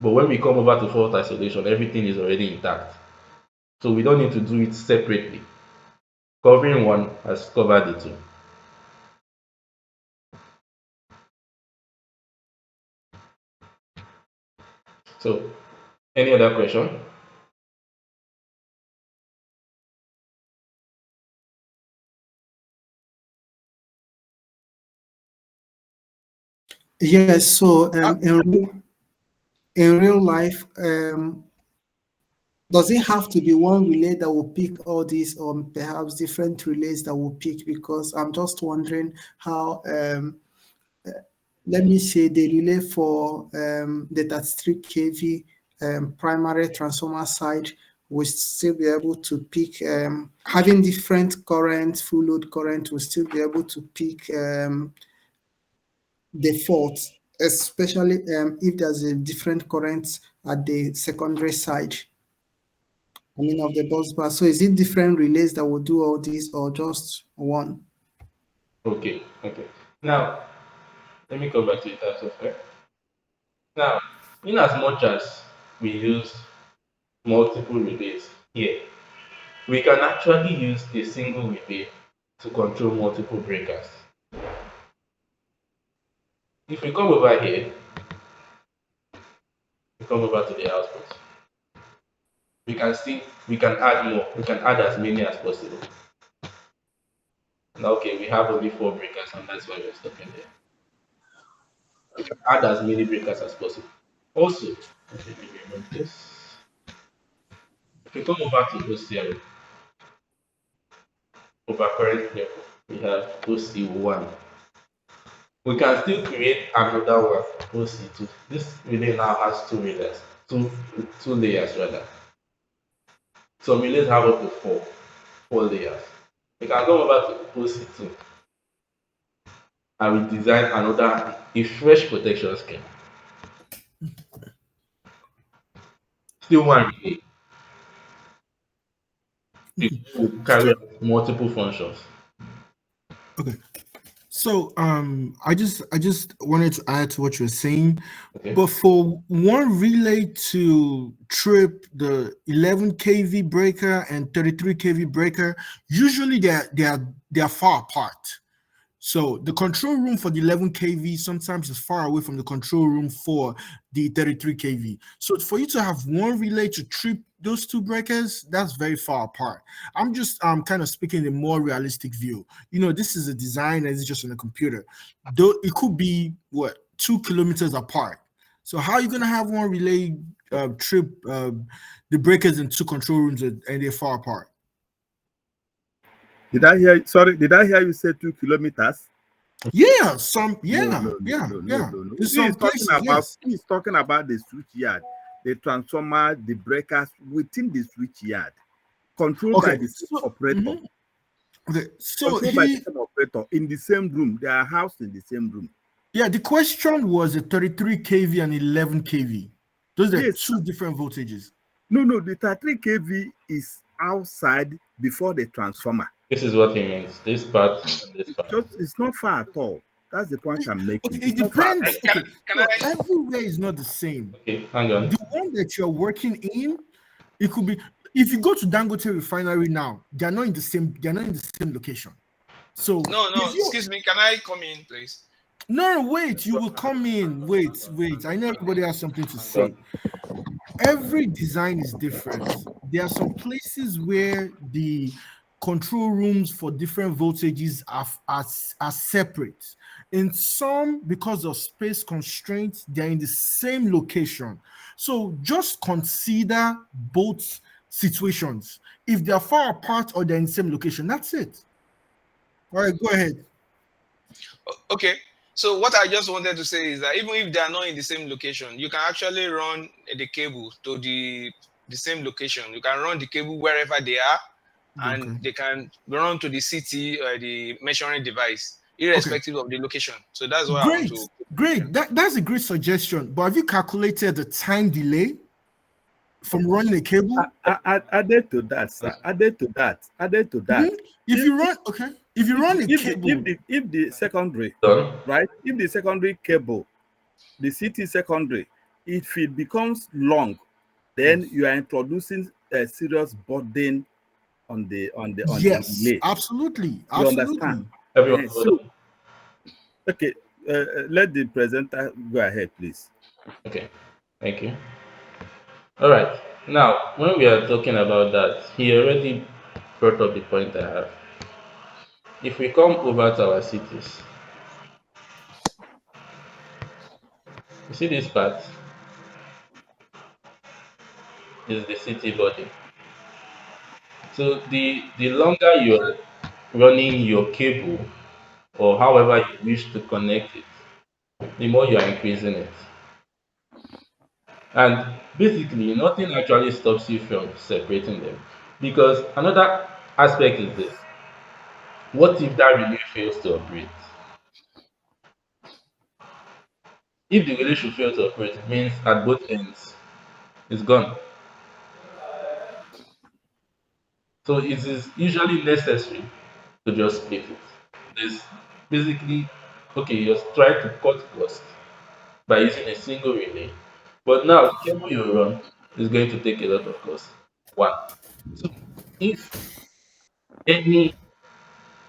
[SPEAKER 1] But when we come over to fault isolation, everything is already intact. So we don't need to do it separately. Covering one has covered the two. So, any other question?
[SPEAKER 10] Yes, so in real life, does it have to be one relay that will pick all these, or perhaps different relays that will pick? Because I'm just wondering how, let me say, the relay for the 33 kV primary transformer side will still be able to pick, having different current, full load current will still be able to pick the faults, especially if there's a different current at the secondary side. I mean, of the bus bar. So is it different relays that will do all this, or just one?
[SPEAKER 1] Okay. Now, let me go back to ETAP software. Now, in as much as we use multiple relays here, we can actually use a single relay to control multiple breakers. If we come over here, we come over to the output, we can see we can add more, we can add as many as possible. Now, okay, we have only 4 breakers, and that's why we're stopping there. We can add as many breakers as possible. Also, okay, let me remove this. If we come over to OCL, overcurrent level, we have OC1. We can still create another one, OC2. This relay now has two layers rather. Some relays have up to four layers. We can go over to OC2 and we design a fresh protection scheme. Still one relay. It will carry out multiple functions.
[SPEAKER 2] Okay. So I just wanted to add to what you're saying.
[SPEAKER 1] Okay.
[SPEAKER 2] But for one relay to trip the 11 kV breaker and 33 kV breaker, usually they're far apart. So the control room for the 11 kV sometimes is far away from the control room for the 33 kV. So for you to have one relay to trip those two breakers, that's very far apart. I'm just kind of speaking a more realistic view. You know, this is a design and it's just on a computer. Though it could be 2 kilometers apart. So how are you gonna have one relay trip the breakers in 2 control rooms and they're far apart?
[SPEAKER 7] Did I hear? Sorry, did I hear you say 2 kilometers?
[SPEAKER 2] Yeah,
[SPEAKER 7] No.
[SPEAKER 2] Some places, yes.
[SPEAKER 7] He's talking about the switch yard, the transformer, the breakers within the switch yard, controlled by the same operator.
[SPEAKER 2] Okay, so
[SPEAKER 7] controlled by the same operator in the same room. They are housed in the same room.
[SPEAKER 2] Yeah, the question was a 33 kV and 11 kV. Those are two different voltages.
[SPEAKER 7] No, the 33 kV is outside before the transformer.
[SPEAKER 1] This is what he means. This part and this part.
[SPEAKER 7] It's not far at all. That's the point I'm making.
[SPEAKER 2] Okay, it depends. Okay, everywhere is not the same.
[SPEAKER 1] Okay, hang on.
[SPEAKER 2] The one that you're working in, it could be. If you go to Dangote Refinery now, they're not in the same location. So
[SPEAKER 4] no, excuse me. Can I come in, please?
[SPEAKER 2] No, wait. You will come in. Wait. I know everybody has something to say. Every design is different. There are some places where the control rooms for different voltages are separate. In some, because of space constraints, they're in the same location. So just consider both situations. If they're far apart or they're in the same location, that's it. All right, go ahead.
[SPEAKER 4] Okay. So what I just wanted to say is that even if they are not in the same location, you can actually run the cable to the same location. You can run the cable wherever they are, and
[SPEAKER 2] Okay.
[SPEAKER 4] they can run to the CT or the measuring device,
[SPEAKER 2] Okay.
[SPEAKER 4] irrespective of the location. So that's what I want
[SPEAKER 2] Great.
[SPEAKER 4] to.
[SPEAKER 2] Great. That's a great suggestion. But have you calculated the time delay from running a cable?
[SPEAKER 7] Added to that, sir. Added to that.
[SPEAKER 2] Mhm. If you run, okay, if you run a cable,
[SPEAKER 7] If the secondary,
[SPEAKER 1] Done.
[SPEAKER 7] right? If the secondary cable, the CT secondary, if it becomes long, then you are introducing a serious burden on the
[SPEAKER 2] yes,
[SPEAKER 7] relay.
[SPEAKER 2] absolutely,
[SPEAKER 7] You understand?
[SPEAKER 2] absolutely.
[SPEAKER 1] Everyone hold
[SPEAKER 7] So
[SPEAKER 1] on.
[SPEAKER 7] okay, let the presenter go ahead, please.
[SPEAKER 1] Okay. Thank you. All right. Now, when we are talking about that, he already brought up the point I have. If we come over to our cities, you see this part is the city body. So the longer you're running your cable or however you wish to connect it, the more you are increasing it. And basically, nothing actually stops you from separating them. Because another aspect is this: what if that relay fails to operate? If the relay should fail to operate, it means at both ends it's gone. So it is usually necessary to just split it. There's basically okay, you're trying to cut cost by using a single relay. But now the cable you run is going to take a lot of cost. One. Two, if any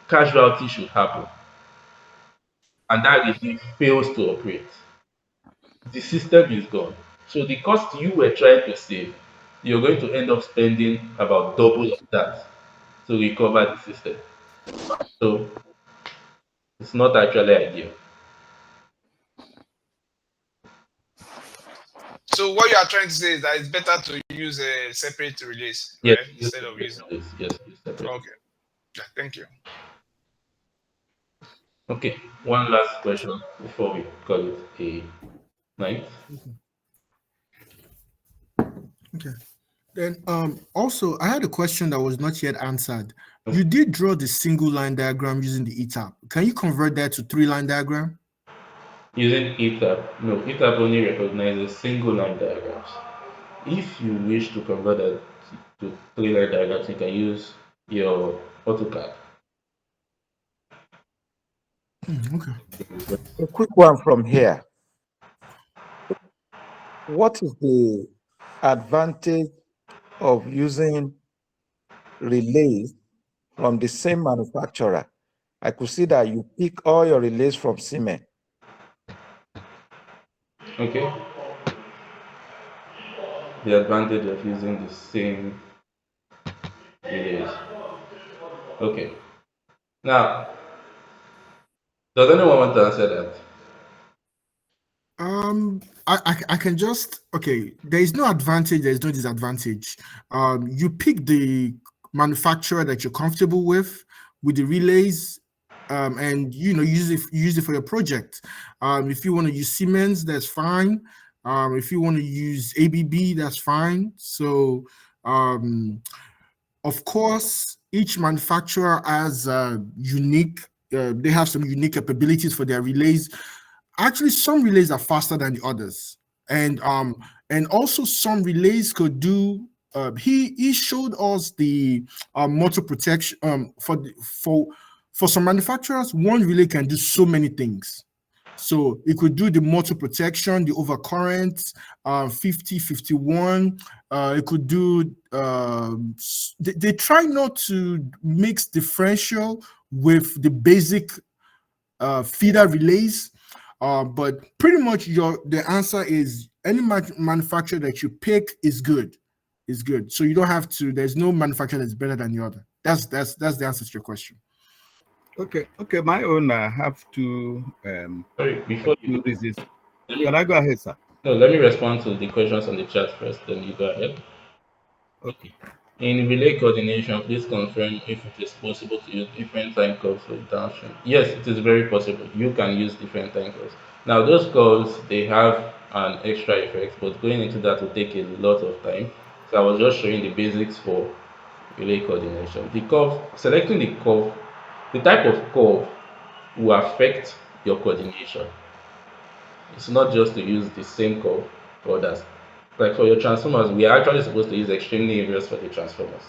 [SPEAKER 1] casualty should happen and that relay fails to operate, the system is gone. So the cost you were trying to save, you're going to end up spending about double of that to recover the system. So it's not actually ideal.
[SPEAKER 4] So what you are trying to say is that it's better to use a separate release,
[SPEAKER 1] Yes,
[SPEAKER 4] right?
[SPEAKER 1] use
[SPEAKER 4] Instead of
[SPEAKER 1] separate
[SPEAKER 4] using.
[SPEAKER 1] release. Yes, use separate.
[SPEAKER 4] Okay. Yeah, thank you.
[SPEAKER 1] Okay, one last question before we call it a night.
[SPEAKER 2] Okay. Then also I had a question that was not yet answered. You did draw the single line diagram using the ETAP. Can you convert that to 3-line diagram?
[SPEAKER 1] Using ETAP, no, ETAP only recognizes single line diagrams. If you wish to convert that to 3-line diagrams, you can use your AutoCAD.
[SPEAKER 2] Okay.
[SPEAKER 6] A quick one from here. What is the advantage of using relays from the same manufacturer? I could see that you pick all your relays from Siemens.
[SPEAKER 1] Okay, the advantage of using the same relays. Okay, now, does anyone want to answer that?
[SPEAKER 2] I can just okay. There is no advantage. There is no disadvantage. You pick the manufacturer that you're comfortable with the relays, and use it for your project. If you want to use Siemens, that's fine. If you want to use ABB, that's fine. So, of course, each manufacturer has unique. They have some unique capabilities for their relays. Actually, some relays are faster than the others, and also some relays could do. He showed us the motor protection for some manufacturers. One relay can do so many things. So it could do the motor protection, the overcurrent, 50, 51. It could do, they try not to mix differential with the basic feeder relays. But pretty much the answer is any manufacturer that you pick is good. Is good. So you don't have to, there's no manufacturer that's better than the other. That's the answer to your question.
[SPEAKER 7] Okay. My own, I have
[SPEAKER 1] Sorry, before
[SPEAKER 7] two
[SPEAKER 1] you,
[SPEAKER 7] reasons.
[SPEAKER 1] let me,
[SPEAKER 7] Can I go ahead, sir?
[SPEAKER 1] no, let me respond to the questions on the chat first, then you go ahead.
[SPEAKER 7] Okay.
[SPEAKER 1] In relay coordination, please confirm if it is possible to use different time curves for downstream. Yes, it is very possible. You can use different time curves. Now, those curves, they have an extra effect, but going into that will take a lot of time. So I was just showing the basics for relay coordination. The curve, selecting the curve, the type of curve will affect your coordination. It's not just to use the same curve for others. Like for your transformers, we are actually supposed to use extremely inverse for the transformers.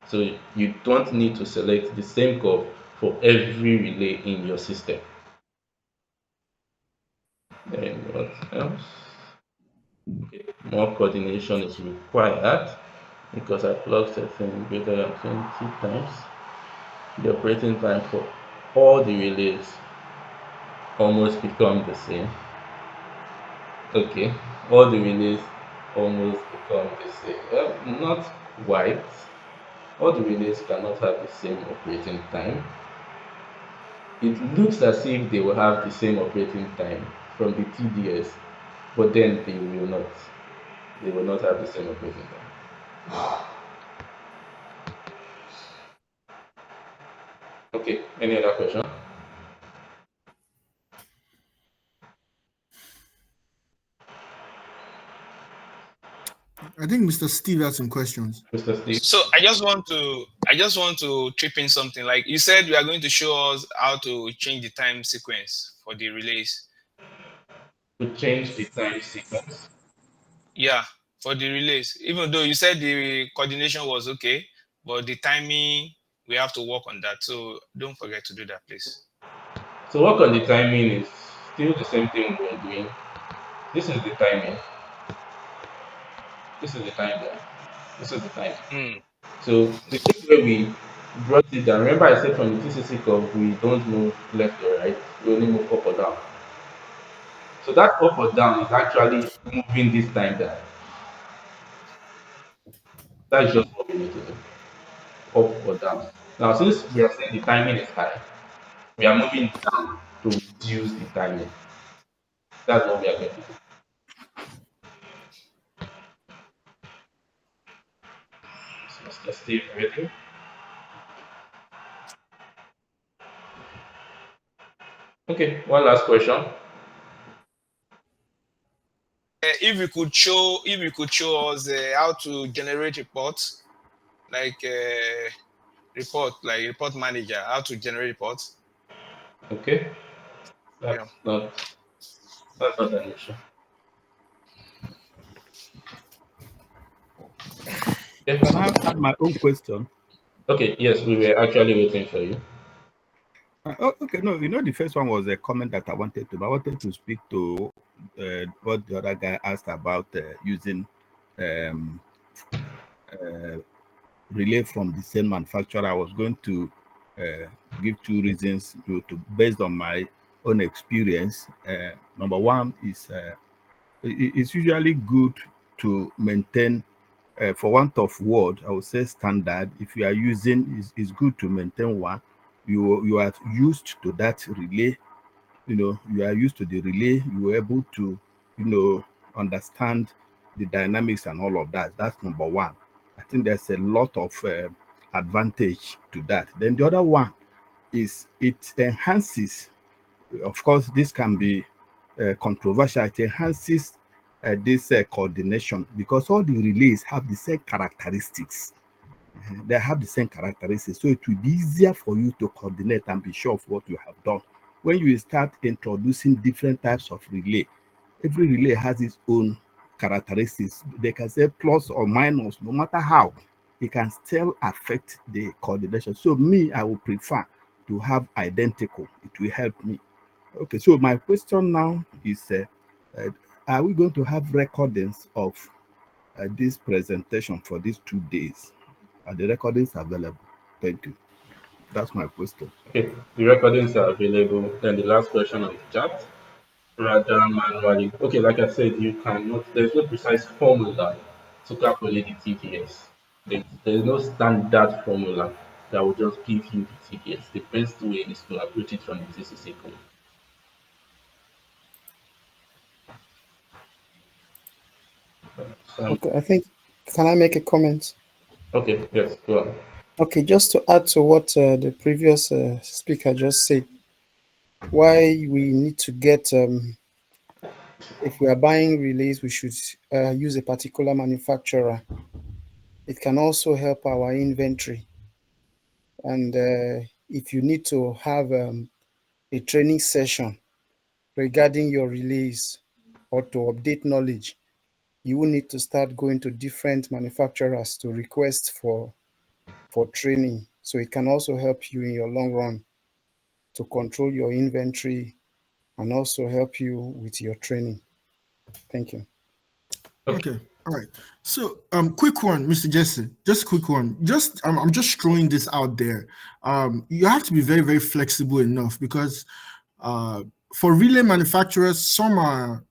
[SPEAKER 1] So you don't need to select the same curve for every relay in your system. Then what else? Okay. More coordination is required because I plug setting greater than 20 times. The operating time for all the relays almost become the same. Okay, all the relays almost become the same. Well, not quite. All the relays cannot have the same operating time. It looks as if they will have the same operating time from the TDS, but then they will not. They will not have the same operating time. Okay, any other question?
[SPEAKER 2] I think Mr. Steve has some questions.
[SPEAKER 1] Mr. Steve?
[SPEAKER 4] So I just want to chip in something. Like you said, you are going to show us how to change the time sequence for the relays.
[SPEAKER 1] To change the time sequence?
[SPEAKER 4] Yeah, for the relays. Even though you said the coordination was okay, but the timing, we have to work on that. So don't forget to do that, please.
[SPEAKER 1] So work on the timing is still the same thing we're doing. This is the timing. This is the timeline. This is the time. So the same way we brought it down. Remember I said from the TCC curve we don't move left or right. We only move up or down. So that up or down is actually moving this time down. That's just what we need to do. Up or down. Now since we are saying the timing is high, we are moving down to reduce the timing. That's what we are going to do. So Mr. Steve, ready? Okay, one last question.
[SPEAKER 4] If you could show us how to generate reports, like report manager, how to generate reports.
[SPEAKER 1] Okay, that's not an issue.
[SPEAKER 7] Can I add my own question?
[SPEAKER 1] Okay, yes, we were actually waiting for you.
[SPEAKER 7] Okay, no, the first one was a comment that I wanted to. I wanted to speak to what the other guy asked about using relay from the same manufacturer. I was going to give two reasons to based on my own experience. Number one is it's usually good to maintain, for want of word, I would say standard. If you are using, it's good to maintain one. You are used to that relay. You are used to the relay. You are able to, understand the dynamics and all of that. That's number one. I think there's a lot of advantage to that. Then the other one is it enhances. Of course, this can be controversial. It enhances this coordination because all the relays have the same characteristics. They have the same characteristics, so it will be easier for you to coordinate and be sure of what you have done. When you start introducing different types of relay, every relay has its own characteristics. They can say plus or minus, no matter how, it can still affect the coordination. So me, I would prefer to have identical. It will help me. Okay, so my question now is, are we going to have recordings of this presentation for these 2 days? Are the recordings available? Thank you. That's my question.
[SPEAKER 1] Okay, the recordings are available. Then the last question on the chat, rather manually. Okay, like I said, you cannot, there's no precise formula to calculate the TTS. There's no standard formula that will just give you the TTS. The best way is to approach it from the TCC code.
[SPEAKER 10] Okay, I think, can I make a comment?
[SPEAKER 1] Okay, yes, go on.
[SPEAKER 10] Okay, just to add to what the previous speaker just said, why we need to get, if we are buying relays, we should use a particular manufacturer.
[SPEAKER 11] It can also help our inventory. And if you need to have a training session regarding your release or to update knowledge, you will need to start going to different manufacturers to request for training. So it can also help you in your long run to control your inventory and also help you with your training. Thank you.
[SPEAKER 2] Okay. All right. So, quick one, Mr. Jesse. Just a quick one. I'm just throwing this out there. You have to be very, very flexible enough because, for relay manufacturers, some are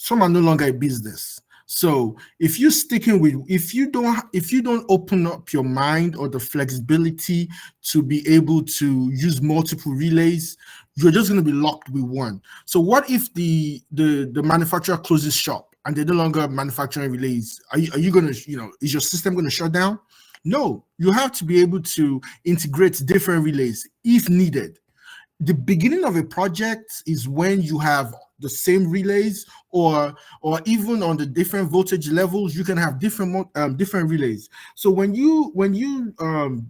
[SPEAKER 2] no longer a business. So if you don't open up your mind or the flexibility to be able to use multiple relays, you're just going to be locked with one. So what if the manufacturer closes shop and they're no longer manufacturing relays? Are you going to, is your system going to shut down? No, you have to be able to integrate different relays if needed. The beginning of a project is when you have the same relays, or even on the different voltage levels, you can have different relays. So when you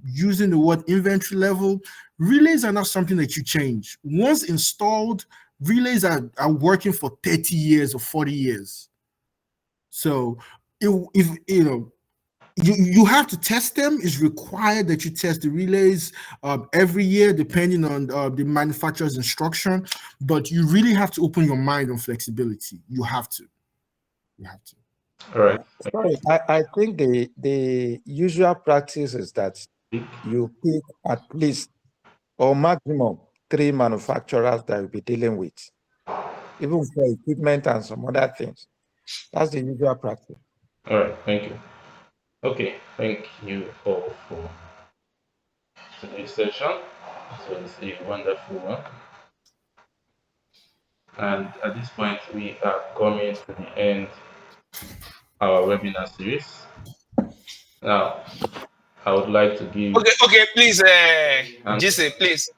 [SPEAKER 2] using the word inventory level, relays are not something that you change. Once installed, relays are working for 30 years or 40 years. So if you have to test them. It's required that you test the relays every year, depending on the manufacturer's instruction. But you really have to open your mind on flexibility. You have to.
[SPEAKER 1] All right.
[SPEAKER 6] Sorry, I think the usual practice is that you pick at least or maximum 3 manufacturers that you'll be dealing with, even for equipment and some other things. That's the usual practice.
[SPEAKER 1] All right. Thank you. Okay. Thank you all for today's session. This was a wonderful one. And at this point, we are coming to the end of our webinar series. Now, I would like to give.
[SPEAKER 4] Okay, please,
[SPEAKER 1] And
[SPEAKER 4] Jesse, please,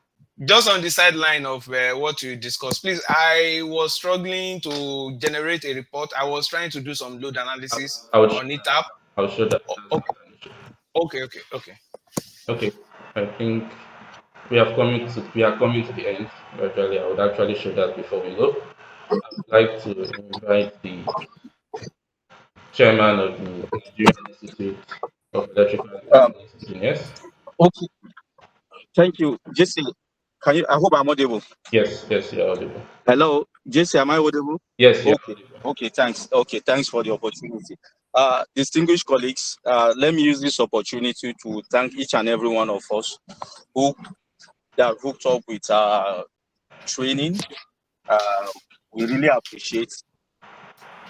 [SPEAKER 4] just on the sideline of what you discussed, please. I was struggling to generate a report. I was trying to do some load analysis on ETAP.
[SPEAKER 1] I'll show that.
[SPEAKER 4] Okay.
[SPEAKER 1] Okay. I think we are coming to the end gradually. I would actually show that before we go. I would like to invite the chairman of the Nigerian Institute of Electrical and Electronics Engineers.
[SPEAKER 5] Okay. Thank you, Jesse. Can you? I hope I'm audible.
[SPEAKER 1] Yes, you're audible.
[SPEAKER 5] Hello, Jesse. Am I audible?
[SPEAKER 1] Yes.
[SPEAKER 5] Okay. Thanks. Okay. Thanks for the opportunity. Distinguished colleagues, let me use this opportunity to thank each and every one of us who that hooked up with our training. We really appreciate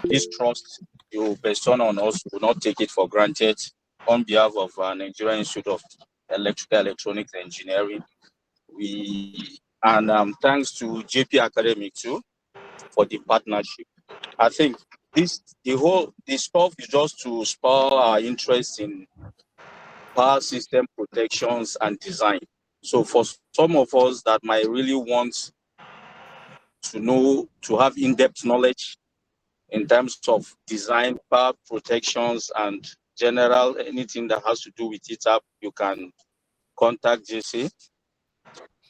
[SPEAKER 5] this trust you bestow on us. We will not take it for granted. On behalf of Nigerian Institute of Electrical Electronics Engineering, thanks to JP Academic too for the partnership. I think the stuff is just to spur our interest in power system protections and design. So for some of us that might really want to have in-depth knowledge in terms of design, power protections, and general anything that has to do with ETAP, you can contact JC.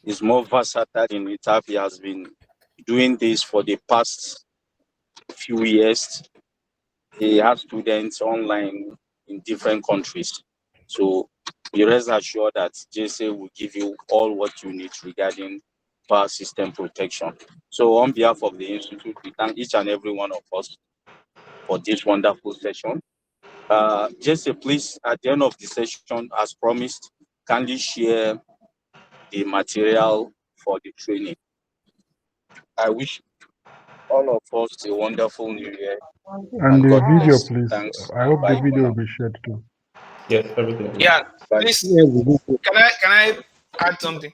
[SPEAKER 5] He's more versatile in ETAP. He has been doing this for the past few years. He has students online in different countries. So be rest assured that JC will give you all what you need regarding power system protection. So on behalf of the Institute, we thank each and every one of us for this wonderful session. Jesse, please, at the end of the session, as promised, kindly share the material for the training. I wish all of us a wonderful new year.
[SPEAKER 3] And the
[SPEAKER 5] God
[SPEAKER 3] video,
[SPEAKER 5] bless.
[SPEAKER 3] please.
[SPEAKER 5] Thanks.
[SPEAKER 3] I hope the
[SPEAKER 5] Bye for
[SPEAKER 3] video will
[SPEAKER 5] now.
[SPEAKER 3] be shared too.
[SPEAKER 1] Yes, everything.
[SPEAKER 4] Yeah, please. Can I add something?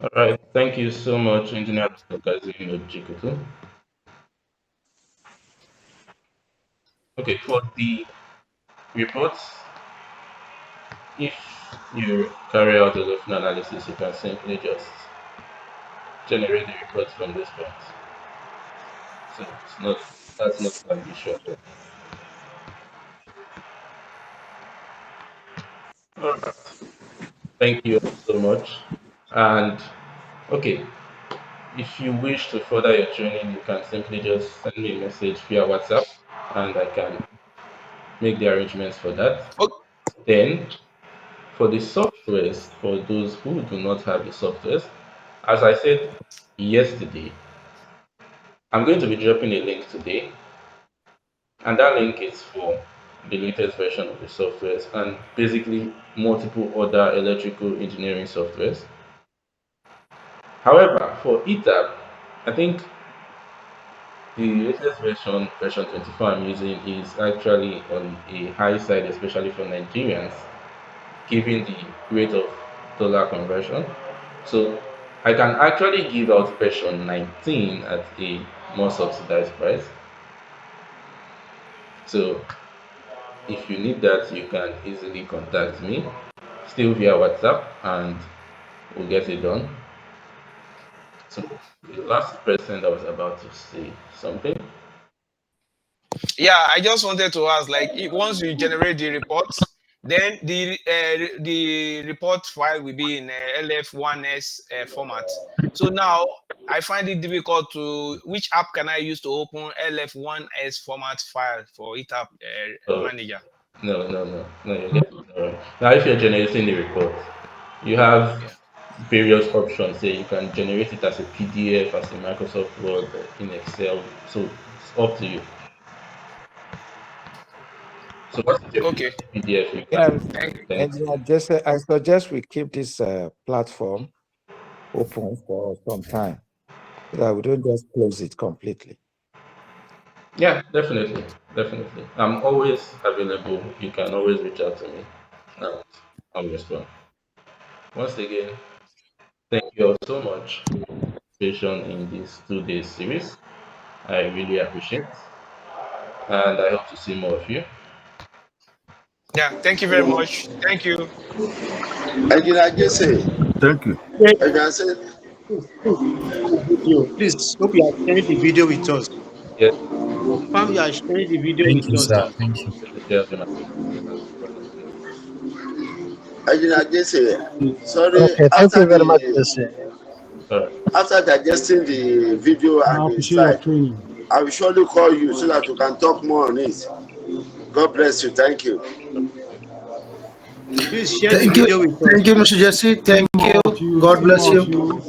[SPEAKER 1] All right. Thank you so much, Engineer Dr. Kazim Ojikutu. Okay, for the reports, if you carry out a lot of analysis, you can simply just generate the reports from this point. So that's not an issue at all. Thank you so much. And okay, if you wish to further your training, you can simply just send me a message via WhatsApp and I can make the arrangements for that.
[SPEAKER 4] Okay.
[SPEAKER 1] Then, for the softwares, for those who do not have the softwares, as I said yesterday, I'm going to be dropping a link today, and that link is for the latest version of the softwares and basically multiple other electrical engineering softwares. However, for ETAP, I think the latest version 24 I'm using, is actually on a high side, especially for Nigerians, given the rate of dollar conversion. So I can actually give out version 19 at a more subsidized price. So if you need that, you can easily contact me, still via WhatsApp, and we'll get it done. So the last person that was about to say something.
[SPEAKER 4] Yeah, I just wanted to ask, like, once you generate the reports, then the report file will be in LF1S format. So now I find it difficult to, which app can I use to open LF1S format file for ETAP
[SPEAKER 1] Oh,
[SPEAKER 4] manager?
[SPEAKER 1] no, you're getting it wrong. Now, if you're generating the report, you have
[SPEAKER 4] Yeah.
[SPEAKER 1] various options here. You can generate it as a PDF, as a Microsoft Word, in Excel. So it's up to you. So once it's
[SPEAKER 4] Okay.
[SPEAKER 1] a PDF, you
[SPEAKER 6] Yeah,
[SPEAKER 1] can
[SPEAKER 4] Thank you.
[SPEAKER 1] send it.
[SPEAKER 6] engineer, just I suggest we keep this platform open for some time so that we don't just close it completely.
[SPEAKER 1] Yeah, definitely, definitely. I'm always available. You can always reach out to me, and I'll respond. Once again, thank you all so much for your participation in this 2 day series. I really appreciate it, and I hope to see more of you.
[SPEAKER 4] Yeah, thank you very much. Thank you.
[SPEAKER 3] Engineer Jesse,
[SPEAKER 7] Thank you.
[SPEAKER 9] Yeah,
[SPEAKER 3] Engineer said,
[SPEAKER 9] video. Please hope you are sharing the video with us.
[SPEAKER 1] Yes,
[SPEAKER 9] Confirm you are sharing the video
[SPEAKER 12] Thank
[SPEAKER 9] with
[SPEAKER 12] you,
[SPEAKER 9] us
[SPEAKER 12] sir.
[SPEAKER 9] then.
[SPEAKER 12] Thank you.
[SPEAKER 1] share my brother.
[SPEAKER 3] Engineer Jesse, sorry,
[SPEAKER 12] Okay, thank
[SPEAKER 3] after
[SPEAKER 12] you very much,
[SPEAKER 3] the
[SPEAKER 12] Jesse.
[SPEAKER 1] All right.
[SPEAKER 3] after digesting the video
[SPEAKER 12] I
[SPEAKER 3] and the
[SPEAKER 12] appreciate your
[SPEAKER 3] slide,
[SPEAKER 12] training.
[SPEAKER 3] I will surely call you so that we can talk more on it. God bless you. Thank you.
[SPEAKER 9] Please share the
[SPEAKER 2] Thank you.
[SPEAKER 9] video with us.
[SPEAKER 2] Thank you, Mr. Jesse. Thank you.
[SPEAKER 12] To you,
[SPEAKER 2] God
[SPEAKER 12] same
[SPEAKER 2] bless
[SPEAKER 12] more to
[SPEAKER 2] you.
[SPEAKER 12] you.